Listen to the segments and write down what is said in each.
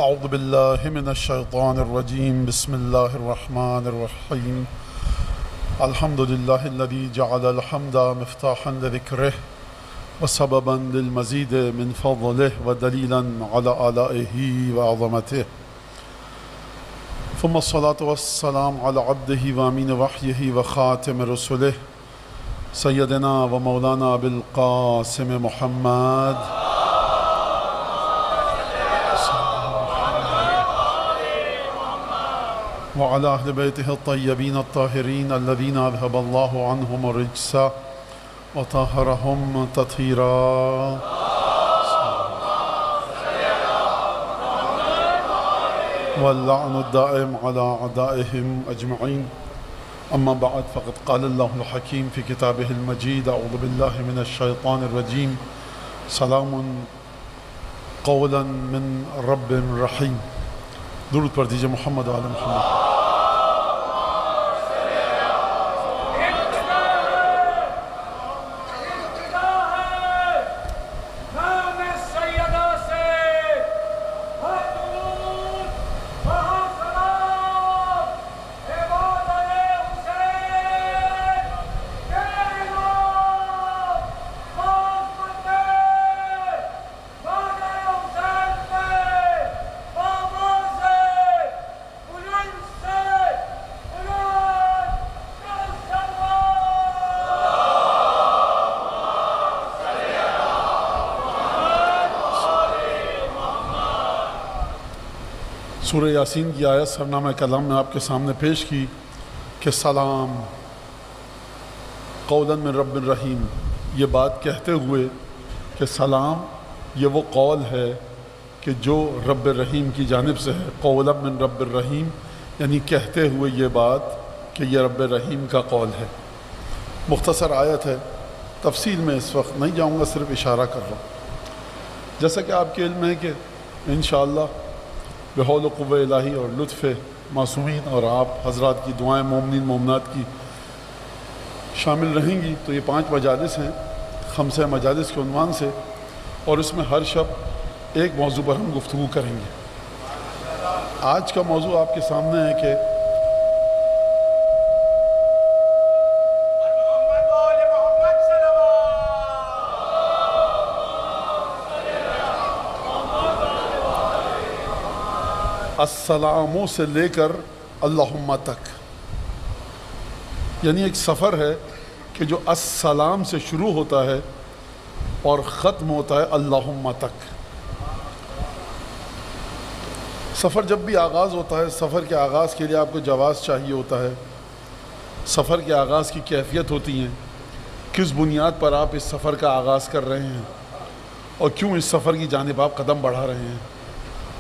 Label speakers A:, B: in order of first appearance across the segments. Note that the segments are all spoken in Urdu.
A: أعوذ بالله من الشيطان الرجيم بسم الله الرحمن الرحيم الحمد لله الذي جعل الحمد مفتاحا لذكره وسببا للمزيد من فضله ودليلا على آلائه وعظمته ثم الصلاة والسلام على عبده وامين وحيه وخاتم رسله سيدنا ومولانا أبي القاسم محمد وعلى أهل بيته الطيبين الطاهرين الذين أذهب الله عنهم الرجس وطهرهم تطهيرا واللعن الدائم على أعدائهم أجمعين. أما بعد فقد قال الله الحكيم في كتابه المجيد أعوذ بالله من الشيطان الرجيم سلام قولا من رب رحيم. درود پر دیجئے محمد و آل محمد. سورہ یاسین کی آیت سرنامہ کلام میں آپ کے سامنے پیش کی کہ سلام قولا من رب الرحیم، یہ بات کہتے ہوئے کہ سلام یہ وہ قول ہے کہ جو رب الرحیم کی جانب سے ہے. قولا من رب الرحیم یعنی کہتے ہوئے یہ بات کہ یہ رب الرحیم کا قول ہے. مختصر آیت ہے، تفصیل میں اس وقت نہیں جاؤں گا، صرف اشارہ کر رہا ہوں. جیسا کہ آپ کے علم ہے کہ انشاءاللہ بحول و قوہ الہی اور لطف معصومین اور آپ حضرات کی دعائیں مومنین مومنات کی شامل رہیں گی تو یہ 5 مجالس ہیں 5 مجالس کے عنوان سے، اور اس میں ہر شب ایک موضوع پر ہم گفتگو کریں گے. آج کا موضوع آپ کے سامنے ہے کہ السلاموں سے لے کر اللہم تک، یعنی ایک سفر ہے کہ جو السلام سے شروع ہوتا ہے اور ختم ہوتا ہے اللہم تک. سفر جب بھی آغاز ہوتا ہے، سفر کے آغاز کے لیے آپ کو جواز چاہیے ہوتا ہے. سفر کے آغاز کی کیفیت ہوتی ہیں، کس بنیاد پر آپ اس سفر کا آغاز کر رہے ہیں اور کیوں اس سفر کی جانب آپ قدم بڑھا رہے ہیں،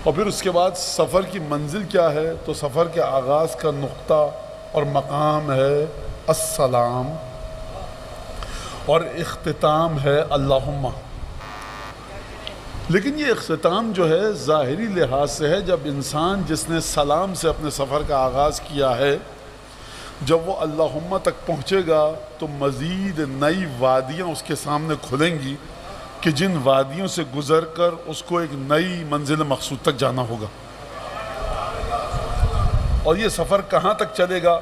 A: اور پھر اس کے بعد سفر کی منزل کیا ہے. تو سفر کے آغاز کا نقطہ اور مقام ہے السلام اور اختتام ہے اللہم. لیکن یہ اختتام جو ہے ظاہری لحاظ سے ہے. جب انسان جس نے سلام سے اپنے سفر کا آغاز کیا ہے، جب وہ اللہم تک پہنچے گا تو مزید نئی وادیاں اس کے سامنے کھلیں گی کہ جن وادیوں سے گزر کر اس کو ایک نئی منزل مقصود تک جانا ہوگا. اور یہ سفر کہاں تک چلے گا؟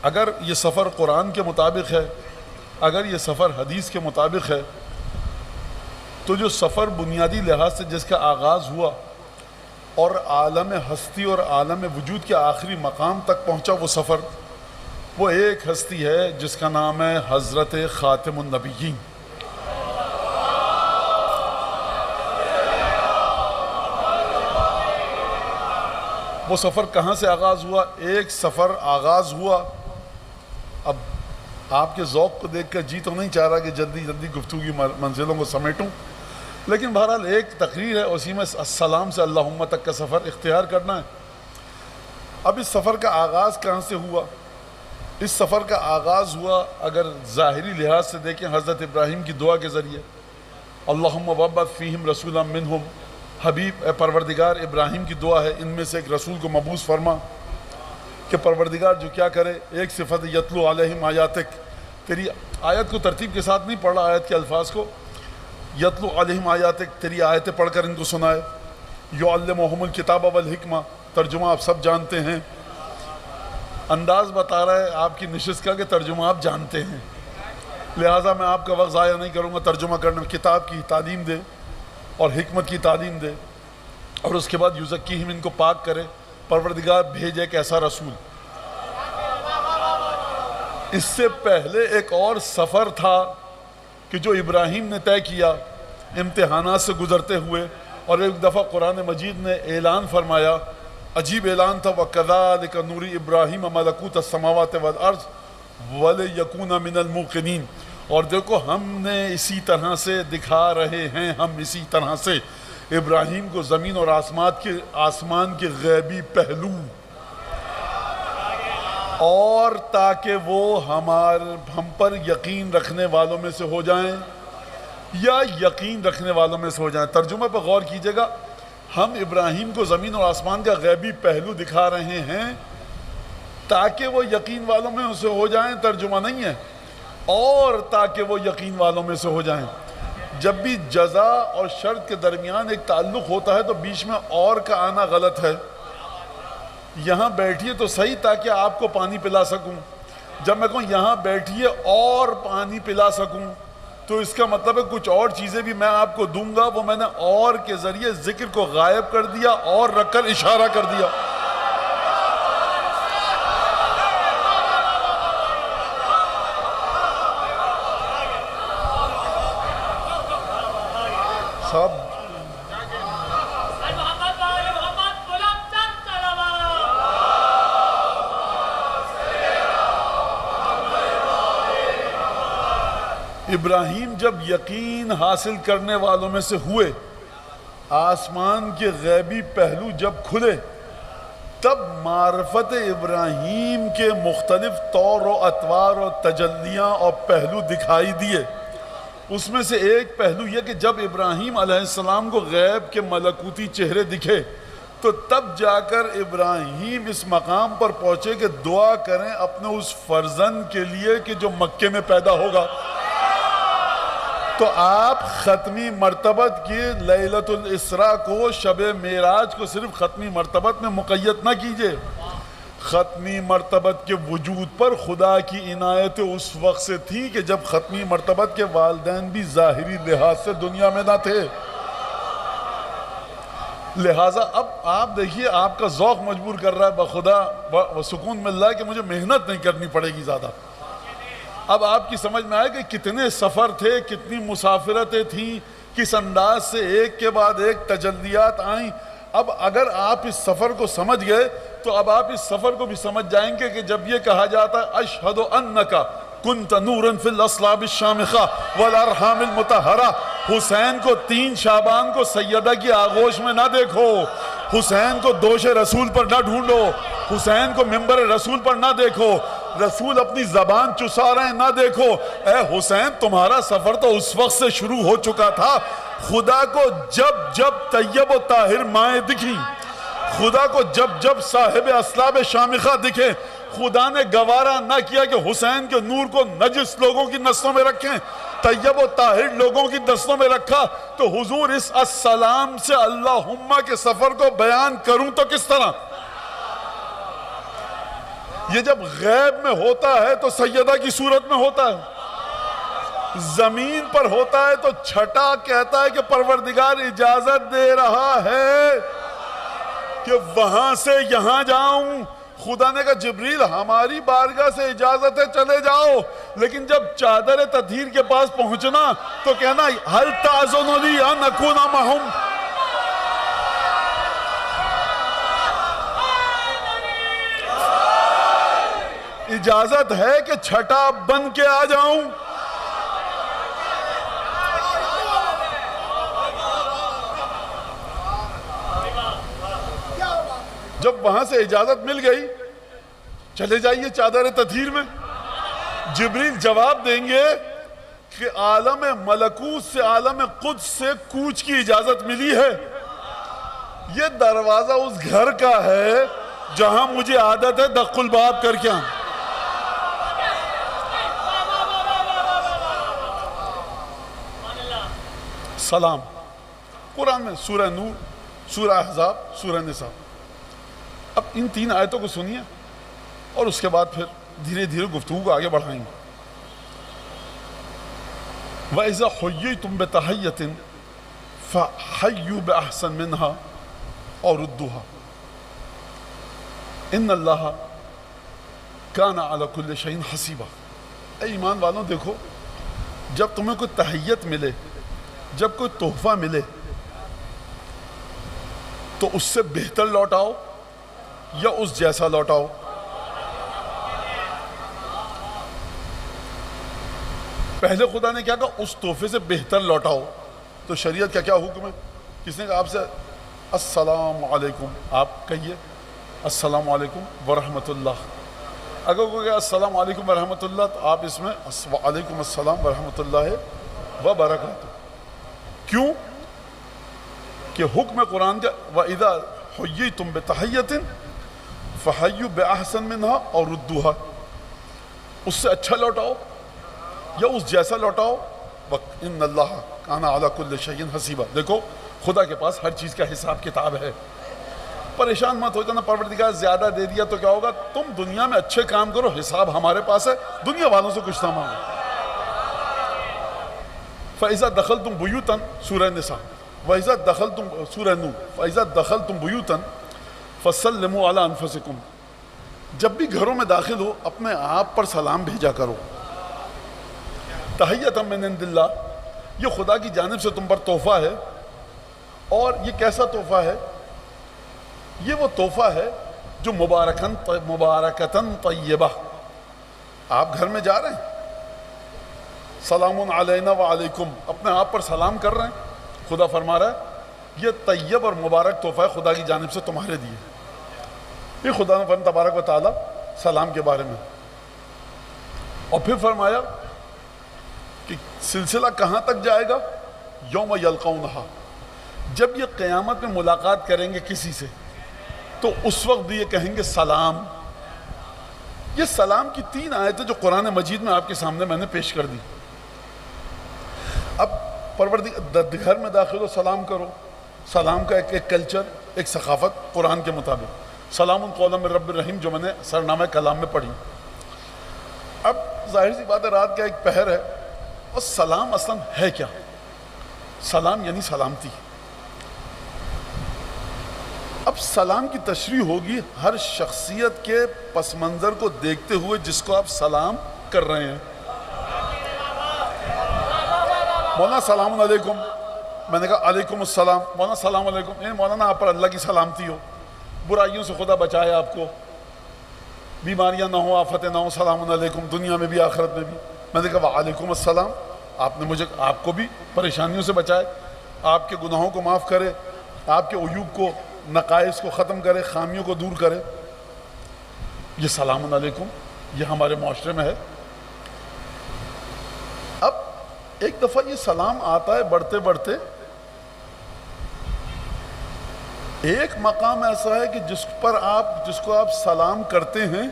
A: اگر یہ سفر قرآن کے مطابق ہے، اگر یہ سفر حدیث کے مطابق ہے، تو جو سفر بنیادی لحاظ سے جس کا آغاز ہوا اور عالم ہستی اور عالم وجود کے آخری مقام تک پہنچا، وہ سفر وہ ایک ہستی ہے جس کا نام ہے حضرت خاتم النبیین. وہ سفر کہاں سے آغاز ہوا؟ ایک سفر آغاز ہوا. اب آپ کے ذوق کو دیکھ کر جی تو نہیں چاہ رہا کہ جلدی جلدی گفتگو کی منزلوں کو سمیٹوں، لیکن بہرحال ایک تقریر ہے، اسی میں السلام سے اللہم تک کا سفر اختیار کرنا ہے. اب اس سفر کا آغاز کہاں سے ہوا؟ اس سفر کا آغاز ہوا اگر ظاہری لحاظ سے دیکھیں حضرت ابراہیم کی دعا کے ذریعے. اللہم وبعث فیہم رسولا منہم، حبیب اے پروردگار، ابراہیم کی دعا ہے ان میں سے ایک رسول کو مبعوث فرما کہ پروردگار جو کیا کرے. ایک صفت یتلو علیہم آیاتک، تیری آیت کو ترتیب کے ساتھ نہیں پڑھ رہا، آیت کے الفاظ کو. یتلو علیہم آیاتک، تیری آیتیں پڑھ کر ان کو سنائے. یعلمہم الکتاب والحکمہ، ترجمہ آپ سب جانتے ہیں. انداز بتا رہا ہے آپ کی نشست کا کہ ترجمہ آپ جانتے ہیں، لہٰذا میں آپ کا وقت ضائع نہیں کروں گا. ترجمہ کرنے میں کتاب کی تعلیم دے اور حکمت کی تعلیم دے، اور اس کے بعد یزکیہم، ان کو پاک کرے. پروردگار بھیجے ایک ایسا رسول. اس سے پہلے ایک اور سفر تھا کہ جو ابراہیم نے طے کیا امتحانات سے گزرتے ہوئے، اور ایک دفعہ قرآن مجید نے اعلان فرمایا، عجیب اعلان تھا، وَكَذَلِكَ نُرِي إِبْرَاهِيمَ مَلَكُوتَ السَّمَاوَاتِ وَالْأَرْضِ وَلِيَكُونَ مِنَ الْمُوقِنِينَ. اور دیکھو ہم نے اسی طرح سے دکھا رہے ہیں، ہم اسی طرح سے ابراہیم کو زمین اور آسمان کے غیبی پہلو، اور تاکہ وہ ہم پر یقین رکھنے والوں میں سے ہو جائیں، یا یقین رکھنے والوں میں سے ہو جائیں. ترجمہ پر غور کیجئے گا، ہم ابراہیم کو زمین اور آسمان کا غیبی پہلو دکھا رہے ہیں تاکہ وہ یقین والوں میں سے ہو جائیں، ترجمہ نہیں ہے، اور تاکہ وہ یقین والوں میں سے ہو جائیں. جب بھی جزا اور شرط کے درمیان ایک تعلق ہوتا ہے تو بیچ میں اور کا آنا غلط ہے. یہاں بیٹھیے تو صحیح تاکہ آپ کو پانی پلا سکوں. جب میں کہوں یہاں بیٹھیے اور پانی پلا سکوں تو اس کا مطلب ہے کچھ اور چیزیں بھی میں آپ کو دوں گا، وہ میں نے اور کے ذریعے ذکر کو غائب کر دیا اور رکھ کر اشارہ کر دیا. صاحب ابراہیم جب یقین حاصل کرنے والوں میں سے ہوئے، آسمان کے غیبی پہلو جب کھلے، تب معرفت ابراہیم کے مختلف طور و اطوار و تجلیاں اور پہلو دکھائی دیے. اس میں سے ایک پہلو یہ کہ جب ابراہیم علیہ السلام کو غیب کے ملکوتی چہرے دکھے تو تب جا کر ابراہیم اس مقام پر پہنچے کہ دعا کریں اپنے اس فرزند کے لیے کہ جو مکے میں پیدا ہوگا. تو آپ ختمی مرتبت کی لیلۃ الاسراء کو، شب معراج کو صرف ختمی مرتبت میں مقید نہ کیجئے. ختمی مرتبت کے وجود پر خدا کی عنایت اس وقت سے تھی کہ جب ختمی مرتبت کے والدین بھی ظاہری لحاظ سے دنیا میں نہ تھے. لہٰذا اب آپ دیکھیے آپ کا ذوق مجبور کر رہا ہے، بخدا سکون مل رہا ہے کہ مجھے محنت نہیں کرنی پڑے گی زیادہ. اب آپ کی سمجھ میں آئے کہ کتنے سفر تھے، کتنی مسافرتیں تھیں، کس انداز سے ایک کے بعد ایک تجلیات آئیں. اب اگر آپ اس سفر کو سمجھ گئے تو اب آپ اس سفر کو بھی سمجھ جائیں گے کہ جب یہ کہا جاتا ہے اشہد انکا کنت نورا فی الاصلاب الشامخہ والارحام المطہرہ، حسین کو 3 شعبان کو سیدہ کی آغوش میں نہ دیکھو، حسین کو دوش رسول پر نہ ڈھونڈو، حسین کو ممبر رسول پر نہ دیکھو، رسول اپنی زبان چسا رہے ہیں نہ دیکھو. اے حسین تمہارا سفر تو اس وقت سے شروع ہو چکا تھا. خدا کو جب جب طیب و طاہر مائیں دکھی، خدا کو جب جب صاحب اسلاب شامخہ دکھے، خدا نے گوارا نہ کیا کہ حسین کے نور کو نجس لوگوں کی نسلوں میں رکھیں، طیب و طاہر لوگوں کی نسلوں میں رکھا. تو حضور اس السلام سے اللہم کے سفر کو بیان کروں تو کس طرح؟ یہ جب غیب میں ہوتا ہے تو سیدہ کی صورت میں ہوتا ہے، زمین پر ہوتا ہے تو چھٹا کہتا ہے کہ پروردگار اجازت دے رہا ہے کہ وہاں سے یہاں جاؤں. خدا نے کہا جبریل ہماری بارگاہ سے اجازت ہے چلے جاؤ، لیکن جب چادر تطہیر کے پاس پہنچنا تو کہنا ہل تعزن لی ان اکون معہم. اجازت ہے کہ چھٹا بن کے آ جاؤں. جب وہاں سے اجازت مل گئی چلے جائیے چادر تطہیر میں، جبریل جواب دیں گے کہ عالم ملکوت سے عالم قدس سے کوچ کی اجازت ملی ہے. یہ دروازہ اس گھر کا ہے جہاں مجھے عادت ہے دق الباب کر کے آؤں. سلام قرآن میں سورہ نور سورہ احزاب، سورہ نساء۔ اب ان 3 آیتوں کو سنیے اور اس کے بعد پھر دھیرے دھیرے گفتگو کو آگے بڑھائیں گے۔ وَإِذَا حُيِّيتُم بِتَحِيَّةٍ فَحَيُّوا بِأَحْسَنَ مِنْهَا أَوْ رُدُّوهَا إِنَّ اللَّهَ كَانَ عَلَى كُلِّ شَيْءٍ حَسِيبًا۔ اے ایمان والوں، دیکھو، جب تمہیں کوئی تحیت ملے، جب کوئی تحفہ ملے، تو اس سے بہتر لوٹاؤ یا اس جیسا لوٹاؤ۔ پہلے خدا نے کیا کہا؟ اس تحفے سے بہتر لوٹاؤ۔ تو شریعت کا کیا حکم ہے؟ کس نے کہا آپ سے السلام علیکم، آپ کہیے السلام علیکم ورحمۃ اللہ۔ اگر کوئی کہا السلام علیکم ورحمۃ اللہ، تو آپ اس میں وعلیکم السلام ورحمۃ اللہ وبرکاتہ۔ کیوں کہ حکم قرآن کا وَإِذَا حُيِّيتُم بِتَحِيَّةٍ فَحَيُّوا بِأَحْسَنَ مِنْهَا أَوْ رُدُّوهَا، اس سے اچھا لوٹاؤ یا اس جیسا لوٹاؤ۔ وَإِنَّ اللَّهَ كَانَ عَلَى كُلِّ شَيْءٍ حَسِيبًا۔ دیکھو، خدا کے پاس ہر چیز کا حساب کتاب ہے۔ پریشان مت ہو جانا، پروردگار زیادہ دے دیا تو کیا ہوگا؟ تم دنیا میں اچھے کام کرو، حساب ہمارے پاس ہے، دنیا والوں سے کچھ نہ مانگو۔ فَإِذَا دَخَلْتُمْ بُيُوتًا، سورہ نساء، وَإِذَا دَخَلْتُمْ، سورہ نور، فَإِذَا دَخَلْتُمْ بُيُوتًا فَسَلِّمُوا عَلَىٰ أَنفُسِكُمْ، جب بھی گھروں میں داخل ہو اپنے آپ پر سلام بھیجا کرو۔ تحیۃ من عند اللہ، یہ خدا کی جانب سے تم پر تحفہ ہے۔ اور یہ کیسا تحفہ ہے؟ یہ وہ تحفہ ہے جو مبارکتاً طیبہ۔ آپ گھر میں جا رہے ہیں، سلام علینا وعلیکم، اپنے آپ پر سلام کر رہے ہیں، خدا فرما رہا ہے یہ طیب اور مبارک تحفہ ہے خدا کی جانب سے تمہارے لیے۔ یہ خدا نے فرمایا تبارک و تعالیٰ سلام کے بارے میں، اور پھر فرمایا کہ سلسلہ کہاں تک جائے گا؟ یوم یلقونہا، جب یہ قیامت میں ملاقات کریں گے کسی سے، تو اس وقت بھی یہ کہیں گے سلام۔ یہ سلام کی 3 آیتیں جو قرآن مجید میں آپ کے سامنے میں نے پیش کر دی۔ اب پروردگار گھر میں داخل ہو سلام کرو، سلام کا ایک کلچر، ایک ثقافت قرآن کے مطابق۔ سلام قولا من رب الرحیم جو میں نے سرنامہ کلام میں پڑھی۔ اب ظاہر سی بات ہے، رات کا ایک پہر ہے، اور سلام اصلاً ہے کیا؟ سلام یعنی سلامتی۔ اب سلام کی تشریح ہوگی ہر شخصیت کے پس منظر کو دیکھتے ہوئے جس کو آپ سلام کر رہے ہیں۔ مولانا السلام علیکم، میں نے کہا علیکم السلام، مولانا السلام علیکم، مولانا آپ پر اللہ کی سلامتی ہو، برائیوں سے خدا بچائے آپ کو، بیماریاں نہ ہوں، آفتیں نہ ہوں، سلام علیکم، دنیا میں بھی آخرت میں بھی۔ میں نے کہا وعلیکم السلام، آپ نے مجھے، آپ کو بھی پریشانیوں سے بچائے، آپ کے گناہوں کو معاف کرے، آپ کے عیوب کو، نقائص کو ختم کرے، خامیوں کو دور کرے۔ یہ سلام علیکم یہ ہمارے معاشرے میں ہے۔ اب ایک دفعہ یہ سلام آتا ہے بڑھتے بڑھتے ایک مقام ایسا ہے کہ جس کو آپ سلام کرتے ہیں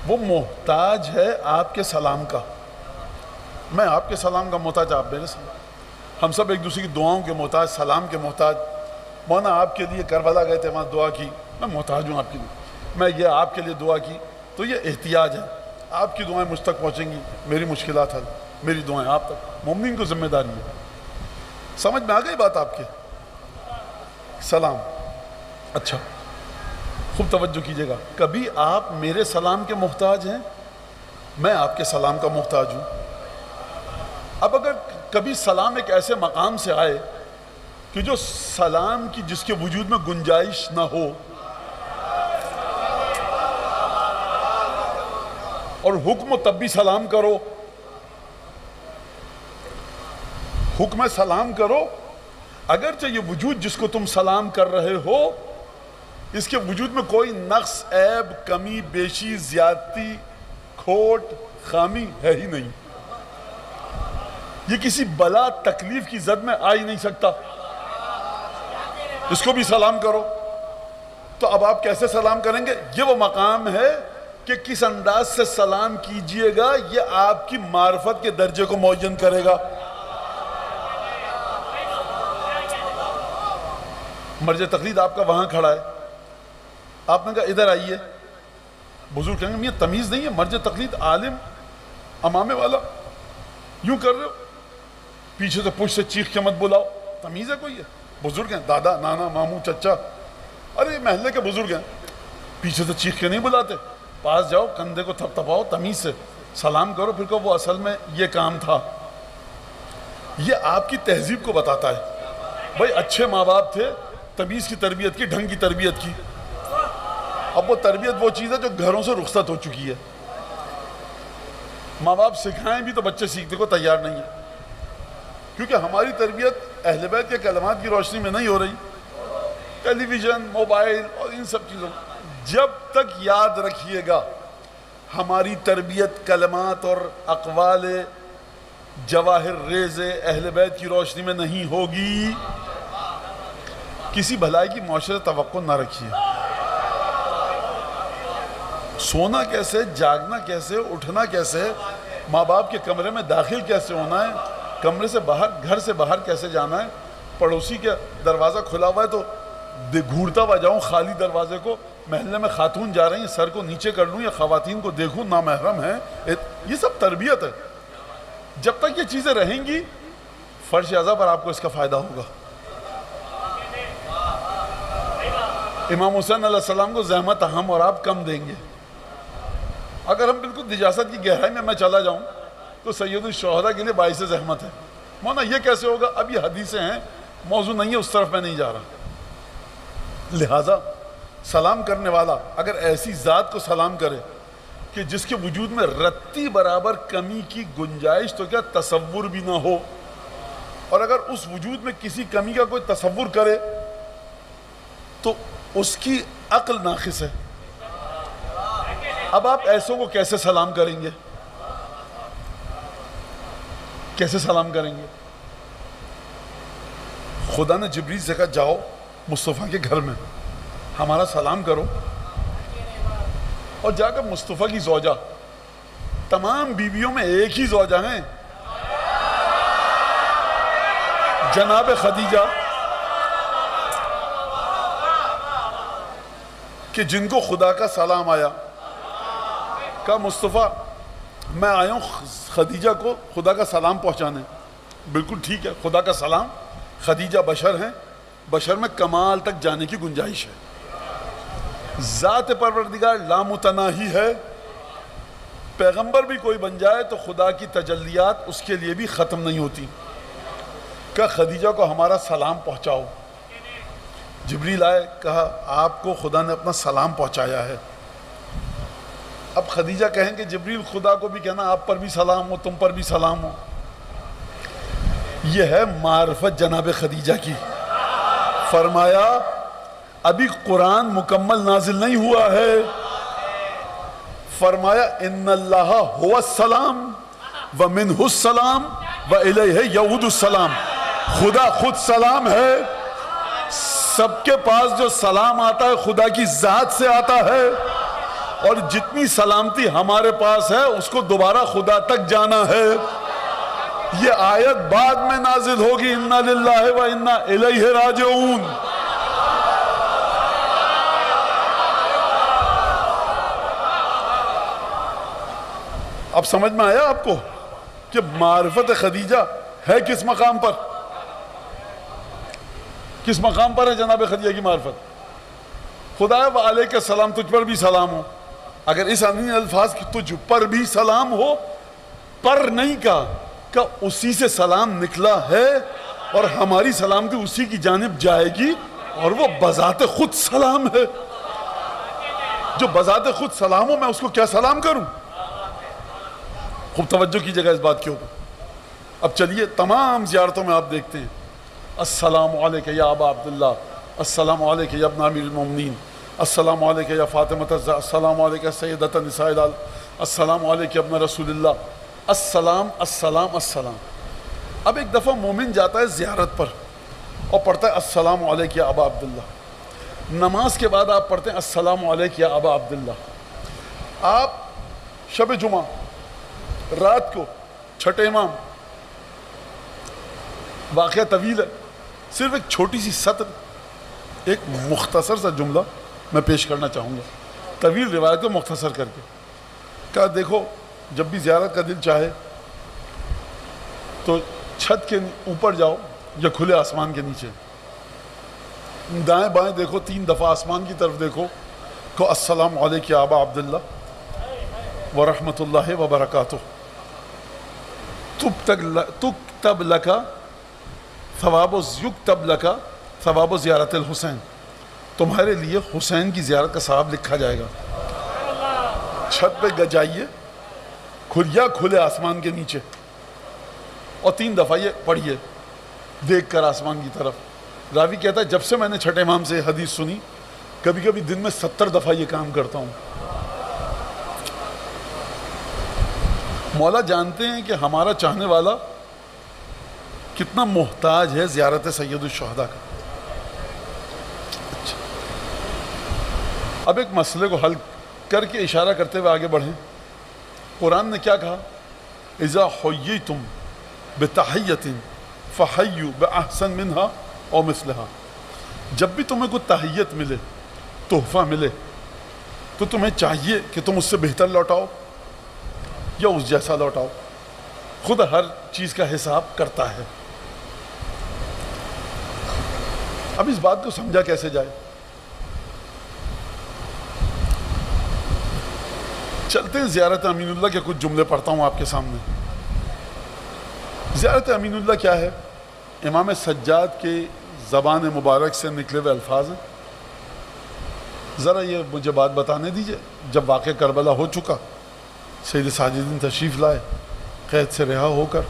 A: وہ محتاج ہے آپ کے سلام کا۔ میں آپ کے سلام کا محتاج، آپ میرے سلام، ہم سب ایک دوسرے کی دعاؤں کے محتاج، سلام کے محتاج۔ مولانا آپ کے لیے کربلا گئے تھے، وہاں دعا کی، میں محتاج ہوں آپ کے لیے، میں یہ آپ کے لیے دعا کی، تو یہ احتیاج ہے۔ آپ کی دعائیں مجھ تک پہنچیں گی، میری مشکلات حل، میری دعائیں آپ تک، مومنین کو ذمہ داری ہے۔ سمجھ میں آ گئی بات آپ کے؟ سلام، اچھا خوب توجہ کیجیے گا، کبھی آپ میرے سلام کے محتاج ہیں، میں آپ کے سلام کا محتاج ہوں۔ اب اگر کبھی سلام ایک ایسے مقام سے آئے کہ جو سلام کی جس کے وجود میں گنجائش نہ ہو، اور حکم تب بھی سلام کرو، حکم سلام کرو، اگرچہ یہ وجود جس کو تم سلام کر رہے ہو اس کے وجود میں کوئی نقص، عیب، کمی، بیشی، زیادتی، کھوٹ، خامی ہے ہی نہیں، یہ کسی بلا تکلیف کی زد میں آ ہی نہیں سکتا، اس کو بھی سلام کرو۔ تو اب آپ کیسے سلام کریں گے؟ یہ وہ مقام ہے کہ کس انداز سے سلام کیجئے گا یہ آپ کی معرفت کے درجے کو معین کرے گا۔ مرجع تقلید آپ کا وہاں کھڑا ہے، آپ نے کہا ادھر آئیے، بزرگ کہیں گے میاں تمیز نہیں ہے، مرجع تقلید عالم امامے والا یوں کر رہے ہو، پیچھے سے پشت سے چیخ کے مت بلاؤ، تمیز ہے کوئی ہے؟ بزرگ ہیں، دادا نانا ماموں چچا، ارے محلے کے بزرگ ہیں، پیچھے سے چیخ کے نہیں بلاتے، پاس جاؤ کندھے کو تھپ تھپاؤ تمیز سے سلام کرو، پھر کہ وہ اصل میں یہ کام تھا۔ یہ آپ کی تہذیب کو بتاتا ہے، بھائی اچھے ماں باپ تھے، تمیز کی تربیت کی، ڈھنگ کی تربیت کی۔ اب وہ تربیت وہ چیز ہے جو گھروں سے رخصت ہو چکی ہے، ماں باپ سکھائیں بھی تو بچے سیکھنے کو تیار نہیں ہیں، کیونکہ ہماری تربیت اہل بیت کے کلمات کی روشنی میں نہیں ہو رہی، ٹیلی ویژن، موبائل اور ان سب چیزوں۔ جب تک یاد رکھیے گا ہماری تربیت کلمات اور اقوال جواہر ریز اہل بیت کی روشنی میں نہیں ہوگی، کسی بھلائی کی معاشرے توقع نہ رکھیے۔ سونا کیسے، جاگنا کیسے، اٹھنا کیسے، ماں باپ کے کمرے میں داخل کیسے ہونا ہے، کمرے سے باہر، گھر سے باہر کیسے جانا ہے، پڑوسی کا دروازہ کھلا ہوا ہے تو گھورتا ہوا جاؤں خالی دروازے کو، محلے میں خاتون جا رہی ہیں سر کو نیچے کر لوں یا خواتین کو دیکھوں نامحرم ہیں، یہ سب تربیت ہے۔ جب تک یہ چیزیں رہیں گی فرش اعضاء پر آپ کو اس کا فائدہ ہوگا۔ امام حسین علیہ السلام کو زحمت ہم اور آپ کم دیں گے، اگر ہم بالکل نجاست کی گہرائی میں چلا جاؤں تو سید الشہداء کے لیے باعث زحمت ہے۔ مولانا یہ کیسے ہوگا؟ اب یہ حدیثیں ہیں، موضوع نہیں ہے، اس طرف میں نہیں جا رہا۔ لہٰذا سلام کرنے والا اگر ایسی ذات کو سلام کرے کہ جس کے وجود میں رتی برابر کمی کی گنجائش تو کیا تصور بھی نہ ہو، اور اگر اس وجود میں کسی کمی کا کوئی تصور کرے تو اس کی عقل ناقص ہے۔ اب آپ ایسوں کو کیسے سلام کریں گے؟ کیسے سلام کریں گے؟ خدا نے جبریل سے کہا جاؤ مصطفیٰ کے گھر میں ہمارا سلام کرو، اور جا کر مصطفیٰ کی زوجہ، تمام بیویوں میں ایک ہی زوجہ ہیں جناب خدیجہ، کہ جن کو خدا کا سلام آیا، کہا مصطفیٰ میں آیا ہوں خدیجہ کو خدا کا سلام پہنچانے۔ بالکل ٹھیک ہے، خدا کا سلام، خدیجہ بشر ہیں، بشر میں کمال تک جانے کی گنجائش ہے، ذات پروردگار لامتناہی ہے، پیغمبر بھی کوئی بن جائے تو خدا کی تجلیات اس کے لیے بھی ختم نہیں ہوتی۔ کہ خدیجہ کو ہمارا سلام پہنچاؤ۔ جبریل آئے، کہا آپ کو خدا نے اپنا سلام پہنچایا ہے۔ اب خدیجہ کہیں کہ جبریل خدا کو بھی کہنا آپ پر بھی سلام ہو، تم پر بھی سلام ہو۔ یہ ہے معرفت جناب خدیجہ کی۔ فرمایا ابھی قرآن مکمل نازل نہیں ہوا ہے، فرمایا ان اللہ هو السلام ومنہ السلام والیہ یعود السلام، خدا خود سلام ہے، سب کے پاس جو سلام آتا ہے خدا کی ذات سے آتا ہے، اور جتنی سلامتی ہمارے پاس ہے اس کو دوبارہ خدا تک جانا ہے۔ یہ آیت بعد میں نازل ہوگی، انا للہ و انا الیہ راجعون۔ اب سمجھ میں آیا آپ کو کہ معرفت خدیجہ ہے کس مقام پر؟ کس مقام پر ہے جناب خدیجہ کی معرفت؟ خدا و علیہ کے سلام، تجھ پر بھی سلام ہو۔ اگر اس آمین الفاظ کی تجھ پر بھی سلام ہو، پر نہیں کہا کہ اسی سے سلام نکلا ہے اور ہماری سلامتی اسی کی جانب جائے گی، اور وہ بذات خود سلام ہے۔ جو بذات خود سلام ہو میں اس کو کیا سلام کروں؟ خوب توجہ کیجئے گا اس بات کے اوپر۔ اب چلیے تمام زیارتوں میں آپ دیکھتے ہیں السلام علیکہ یا ابا عبداللہ، السلام علیکہ یا ابن امیر المومنین، السلام علیکہ یا فاطمۃ الزہرا، السلام علیکہ سیدۃ نساء العالم، السلام علیکہ ابن رسول اللہ، السلام السلام السلام۔ اب ایک دفعہ مومن جاتا ہے زیارت پر اور پڑھتا ہے السلام علیکہ یا ابا عبداللہ، نماز کے بعد آپ پڑھتے ہیں السلام علیکہ یا ابا عبداللہ۔ آپ شب جمعہ رات کو چھٹے امام، واقعہ طویل ہے، صرف ایک چھوٹی سی سطر ایک مختصر سا جملہ میں پیش کرنا چاہوں گا، طویل روایت کو مختصر کر کے. کہا دیکھو جب بھی زیارت کا دل چاہے تو چھت کے اوپر جاؤ یا کھلے آسمان کے نیچے، دائیں بائیں دیکھو، 3 دفعہ آسمان کی طرف دیکھو، کہ السلام علیک یا ابا عبداللہ ورحمۃ اللہ وبرکاتہ، تکتب لکا ثواب زیارت الحسین، تمہارے لیے حسین کی زیارت کا ثواب لکھا جائے گا. چھت پہ جائیے کھلے آسمان کے نیچے اور 3 دفعہ یہ پڑھیے دیکھ کر آسمان کی طرف. راوی کہتا ہے جب سے میں نے چھٹے امام سے حدیث سنی، کبھی کبھی دن میں 70 دفعہ یہ کام کرتا ہوں. مولا جانتے ہیں کہ ہمارا چاہنے والا کتنا محتاج ہے زیارت سید الشہداء کا. اچھا، اب ایک مسئلے کو حل کر کے اشارہ کرتے ہوئے آگے بڑھیں. قرآن نے کیا کہا؟ اذا حییتم بتحیۃ فحیوا باحسن منها او مثلها. جب بھی تمہیں کوئی تحیت ملے، تحفہ ملے، تو تمہیں چاہیے کہ تم اس سے بہتر لوٹاؤ یا اس جیسا لوٹاؤ. خود ہر چیز کا حساب کرتا ہے. اب اس بات کو سمجھا کیسے جائے؟ چلتے ہیں زیارت امین اللہ کے کچھ جملے پڑھتا ہوں آپ کے سامنے. زیارت امین اللہ کیا ہے؟ امام سجاد کے زبان مبارک سے نکلے ہوئے الفاظ ہیں. ذرا یہ مجھے بات بتانے دیجئے، جب واقعہ کربلا ہو چکا، سید ساجدین تشریف لائے، قید سے رہا ہو کر،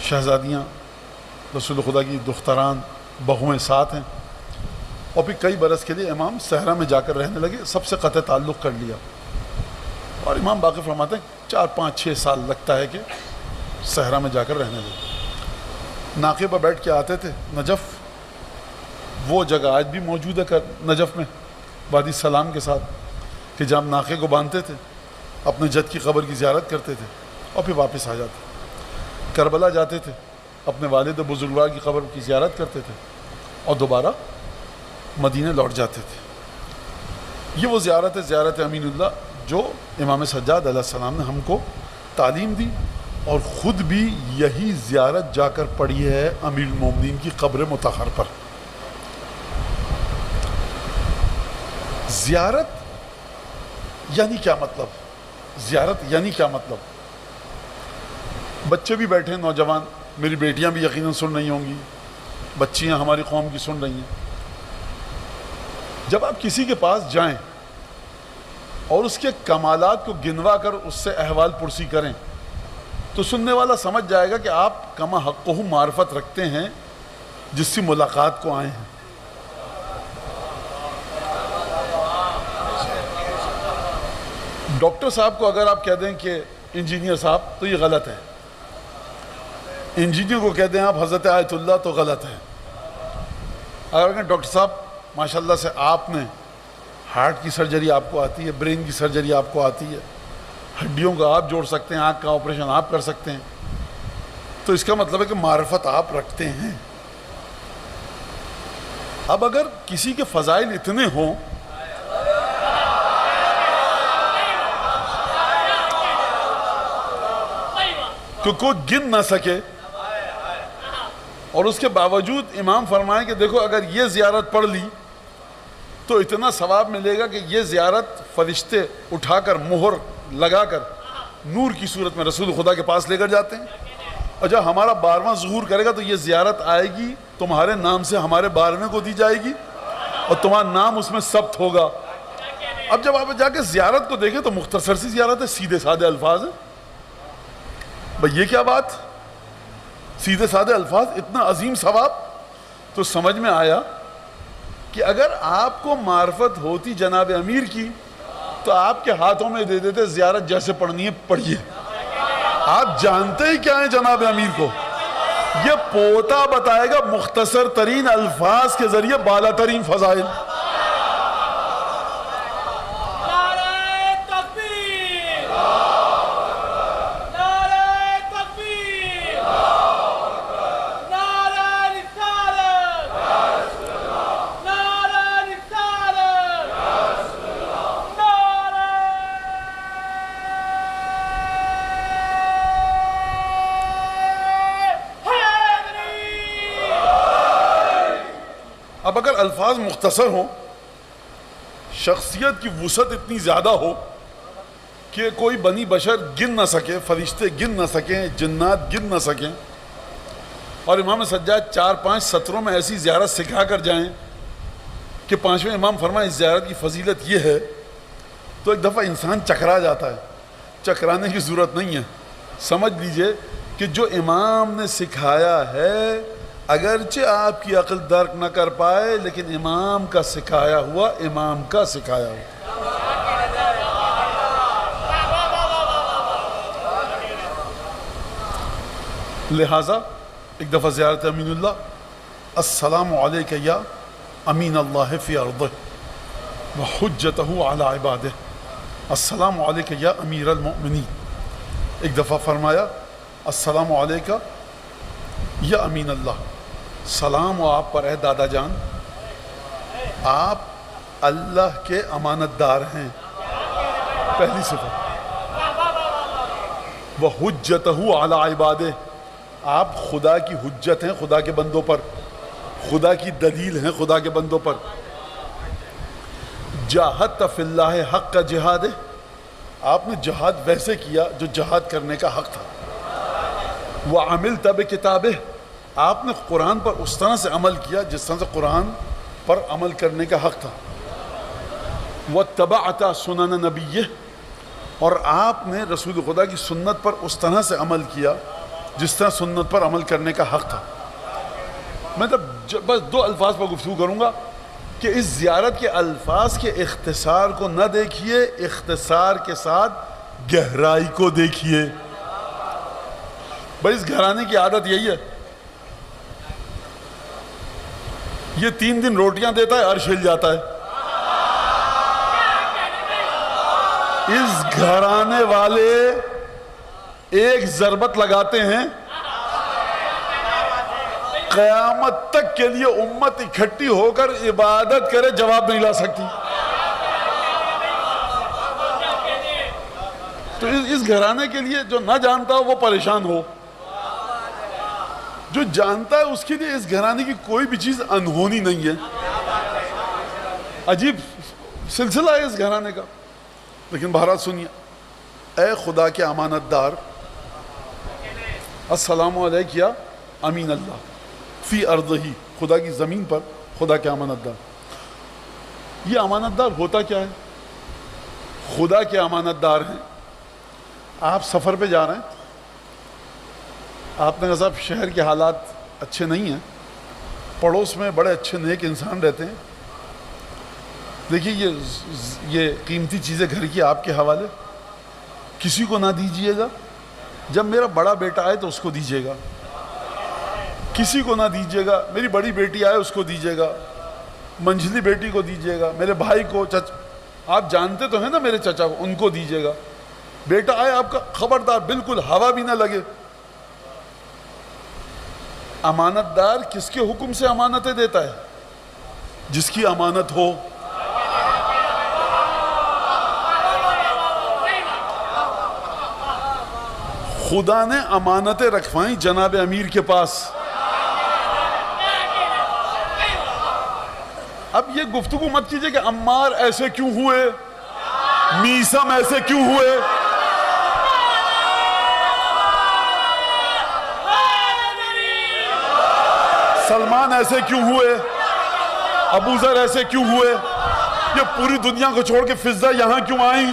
A: شہزادیاں رسول خدا کی دختران بہویں ساتھ ہیں، اور پھر کئی برس کے لیے امام صحرا میں جا کر رہنے لگے، سب سے قطع تعلق کر لیا. اور امام باقی فرماتے ہیں 4 5 6 سال لگتا ہے کہ صحرا میں جا کر رہنے لگے. ناقے پر بیٹھ کے آتے تھے نجف، وہ جگہ آج بھی موجود ہے نجف میں وادی السلام کے ساتھ، کہ جہاں ناقے کو باندھتے تھے، اپنے جد کی قبر کی زیارت کرتے تھے اور پھر واپس آ جاتے. کربلا جاتے تھے، اپنے والد بزرگوار کی قبر کی زیارت کرتے تھے اور دوبارہ مدینہ لوٹ جاتے تھے. یہ وہ زیارت ہے، زیارت امین اللہ، جو امام سجاد علیہ السلام نے ہم کو تعلیم دی، اور خود بھی یہی زیارت جا کر پڑھی ہے امیر المومنین کی قبر مطہر پر. زیارت یعنی کیا مطلب؟ زیارت یعنی کیا مطلب؟ بچے بھی بیٹھے ہیں، نوجوان، میری بیٹیاں بھی یقیناً سن رہی ہوں گی، بچیاں ہماری قوم کی سن رہی ہیں. جب آپ کسی کے پاس جائیں اور اس کے کمالات کو گنوا کر اس سے احوال پرسی کریں، تو سننے والا سمجھ جائے گا کہ آپ کما حقہ معرفت رکھتے ہیں جس سے ملاقات کو آئے ہیں. ڈاکٹر صاحب کو اگر آپ کہہ دیں کہ انجینئر صاحب، تو یہ غلط ہے. انجینئر کو کہہ دیں آپ حضرت آیت اللہ، تو غلط ہے. اگر کہ ڈاکٹر صاحب ماشاءاللہ سے آپ نے ہارٹ کی سرجری آپ کو آتی ہے، برین کی سرجری آپ کو آتی ہے، ہڈیوں کا آپ جوڑ سکتے ہیں، آنکھ کا آپریشن آپ کر سکتے ہیں، تو اس کا مطلب ہے کہ معرفت آپ رکھتے ہیں. اب اگر کسی کے فضائل اتنے ہوں کہ کوئی گن نہ سکے، اور اس کے باوجود امام فرمائیں کہ دیکھو اگر یہ زیارت پڑھ لی تو اتنا ثواب ملے گا کہ یہ زیارت فرشتے اٹھا کر مہر لگا کر نور کی صورت میں رسول خدا کے پاس لے کر جاتے ہیں، اور جب ہمارا 12واں ظہور کرے گا تو یہ زیارت آئے گی تمہارے نام سے ہمارے 12ویں کو دی جائے گی اور تمہارا نام اس میں ثبت ہوگا. اب جب آپ جا کے زیارت کو دیکھیں تو مختصر سی زیارت ہے، سیدھے سادے الفاظ ہیں. بھئی یہ کیا بات؟ سیدھے سادے الفاظ، اتنا عظیم ثواب. تو سمجھ میں آیا کہ اگر آپ کو معرفت ہوتی جناب امیر کی تو آپ کے ہاتھوں میں دے دیتے، زیارت جیسے پڑھنی ہے پڑھیے. آپ جانتے ہی کیا ہیں جناب امیر کو؟ یہ پوتا بتائے گا مختصر ترین الفاظ کے ذریعے بالا ترین فضائل. اب اگر الفاظ مختصر ہوں، شخصیت کی وسعت اتنی زیادہ ہو کہ کوئی بنی بشر گن نہ سکے، فرشتے گن نہ سکیں، جنات گن نہ سکیں، اور امام سجاد 4-5 سطروں میں ایسی زیارت سکھا کر جائیں کہ 5ویں امام فرمائے اس زیارت کی فضیلت یہ ہے، تو ایک دفعہ انسان چکرا جاتا ہے۔ چکرانے کی ضرورت نہیں ہے، سمجھ لیجئے کہ جو امام نے سکھایا ہے اگرچہ آپ کی عقل درک نہ کر پائے، لیکن امام کا سکھایا ہوا امام کا سکھایا ہوا۔ لہٰذا ایک دفعہ زیارت امین اللہ، السلام علیک یا امین اللہ فی ارضہ وحجتہ علی عبادہ، السلام علیک یا امیر المؤمنین۔ ایک دفعہ فرمایا السلام علیک یا امین اللہ، سلام و آپ پر اے دادا جان، آپ اللہ کے امانت دار ہیں، پہلی صفت۔ وحجتہ علی عبادہ، آپ خدا کی حجت ہیں خدا کے بندوں پر، خدا کی دلیل ہیں خدا کے بندوں پر۔ جاہدت فی اللہ حق کا جہاد ہے، آپ نے جہاد ویسے کیا جو جہاد کرنے کا حق تھا۔ وعملت بکتابہ، آپ نے قرآن پر اس طرح سے عمل کیا جس طرح سے قرآن پر عمل کرنے کا حق تھا۔ واتبعت سنن نبیہ، اور آپ نے رسول خدا کی سنت پر اس طرح سے عمل کیا جس طرح سنت پر عمل کرنے کا حق تھا۔ میں بس 2 الفاظ پر گفتگو کروں گا کہ اس زیارت کے الفاظ کے اختصار کو نہ دیکھیے، اختصار کے ساتھ گہرائی کو دیکھیے۔ بھائی اس گھرانے کی عادت یہی ہے، یہ 3 دن روٹیاں دیتا ہے، عرش ہل جاتا ہے۔ اس گھرانے والے ایک ضربت لگاتے ہیں، قیامت تک کے لیے امت اکٹھی ہو کر عبادت کرے جواب نہیں لا سکتی۔ تو اس گھرانے کے لیے جو نہ جانتا ہو وہ پریشان ہو، جو جانتا ہے اس کے لیے اس گھرانے کی کوئی بھی چیز انہونی نہیں ہے۔ عجیب سلسلہ ہے اس گھرانے کا، لیکن بہرحال سنیے۔ اے خدا کے امانت دار، السلام علیک یا امین اللہ فی ارضہ، خدا کی زمین پر خدا کے امانت دار۔ یہ امانت دار ہوتا کیا ہے؟ خدا کے امانت دار ہیں۔ آپ سفر پہ جا رہے ہیں، آپ نے کہا صاحب شہر کے حالات اچھے نہیں ہیں، پڑوس میں بڑے اچھے نیک انسان رہتے ہیں، دیکھیے یہ قیمتی چیزیں گھر کی آپ کے حوالے، کسی کو نہ دیجیے گا، جب میرا بڑا بیٹا آئے تو اس کو دیجیے گا، کسی کو نہ دیجیے گا، میری بڑی بیٹی آئے اس کو دیجیے گا، منجھلی بیٹی کو دیجیے گا، میرے بھائی کو، آپ جانتے تو ہیں نا میرے چچا کو، ان کو دیجیے گا۔ بیٹا آئے آپ کا، خبردار بالکل ہوا بھی نہ لگے۔ امانت دار کس کے حکم سے امانتیں دیتا ہے؟ جس کی امانت ہو۔ خدا نے امانتیں رکھوائیں جناب امیر کے پاس۔ اب یہ گفتگو مت کیجئے کہ عمار ایسے کیوں ہوئے، میثم ایسے کیوں ہوئے، سلمان ایسے کیوں ہوئے، ابو ذر ایسے کیوں ہوئے، یہ پوری دنیا کو چھوڑ کے فضہ یہاں کیوں آئیں؟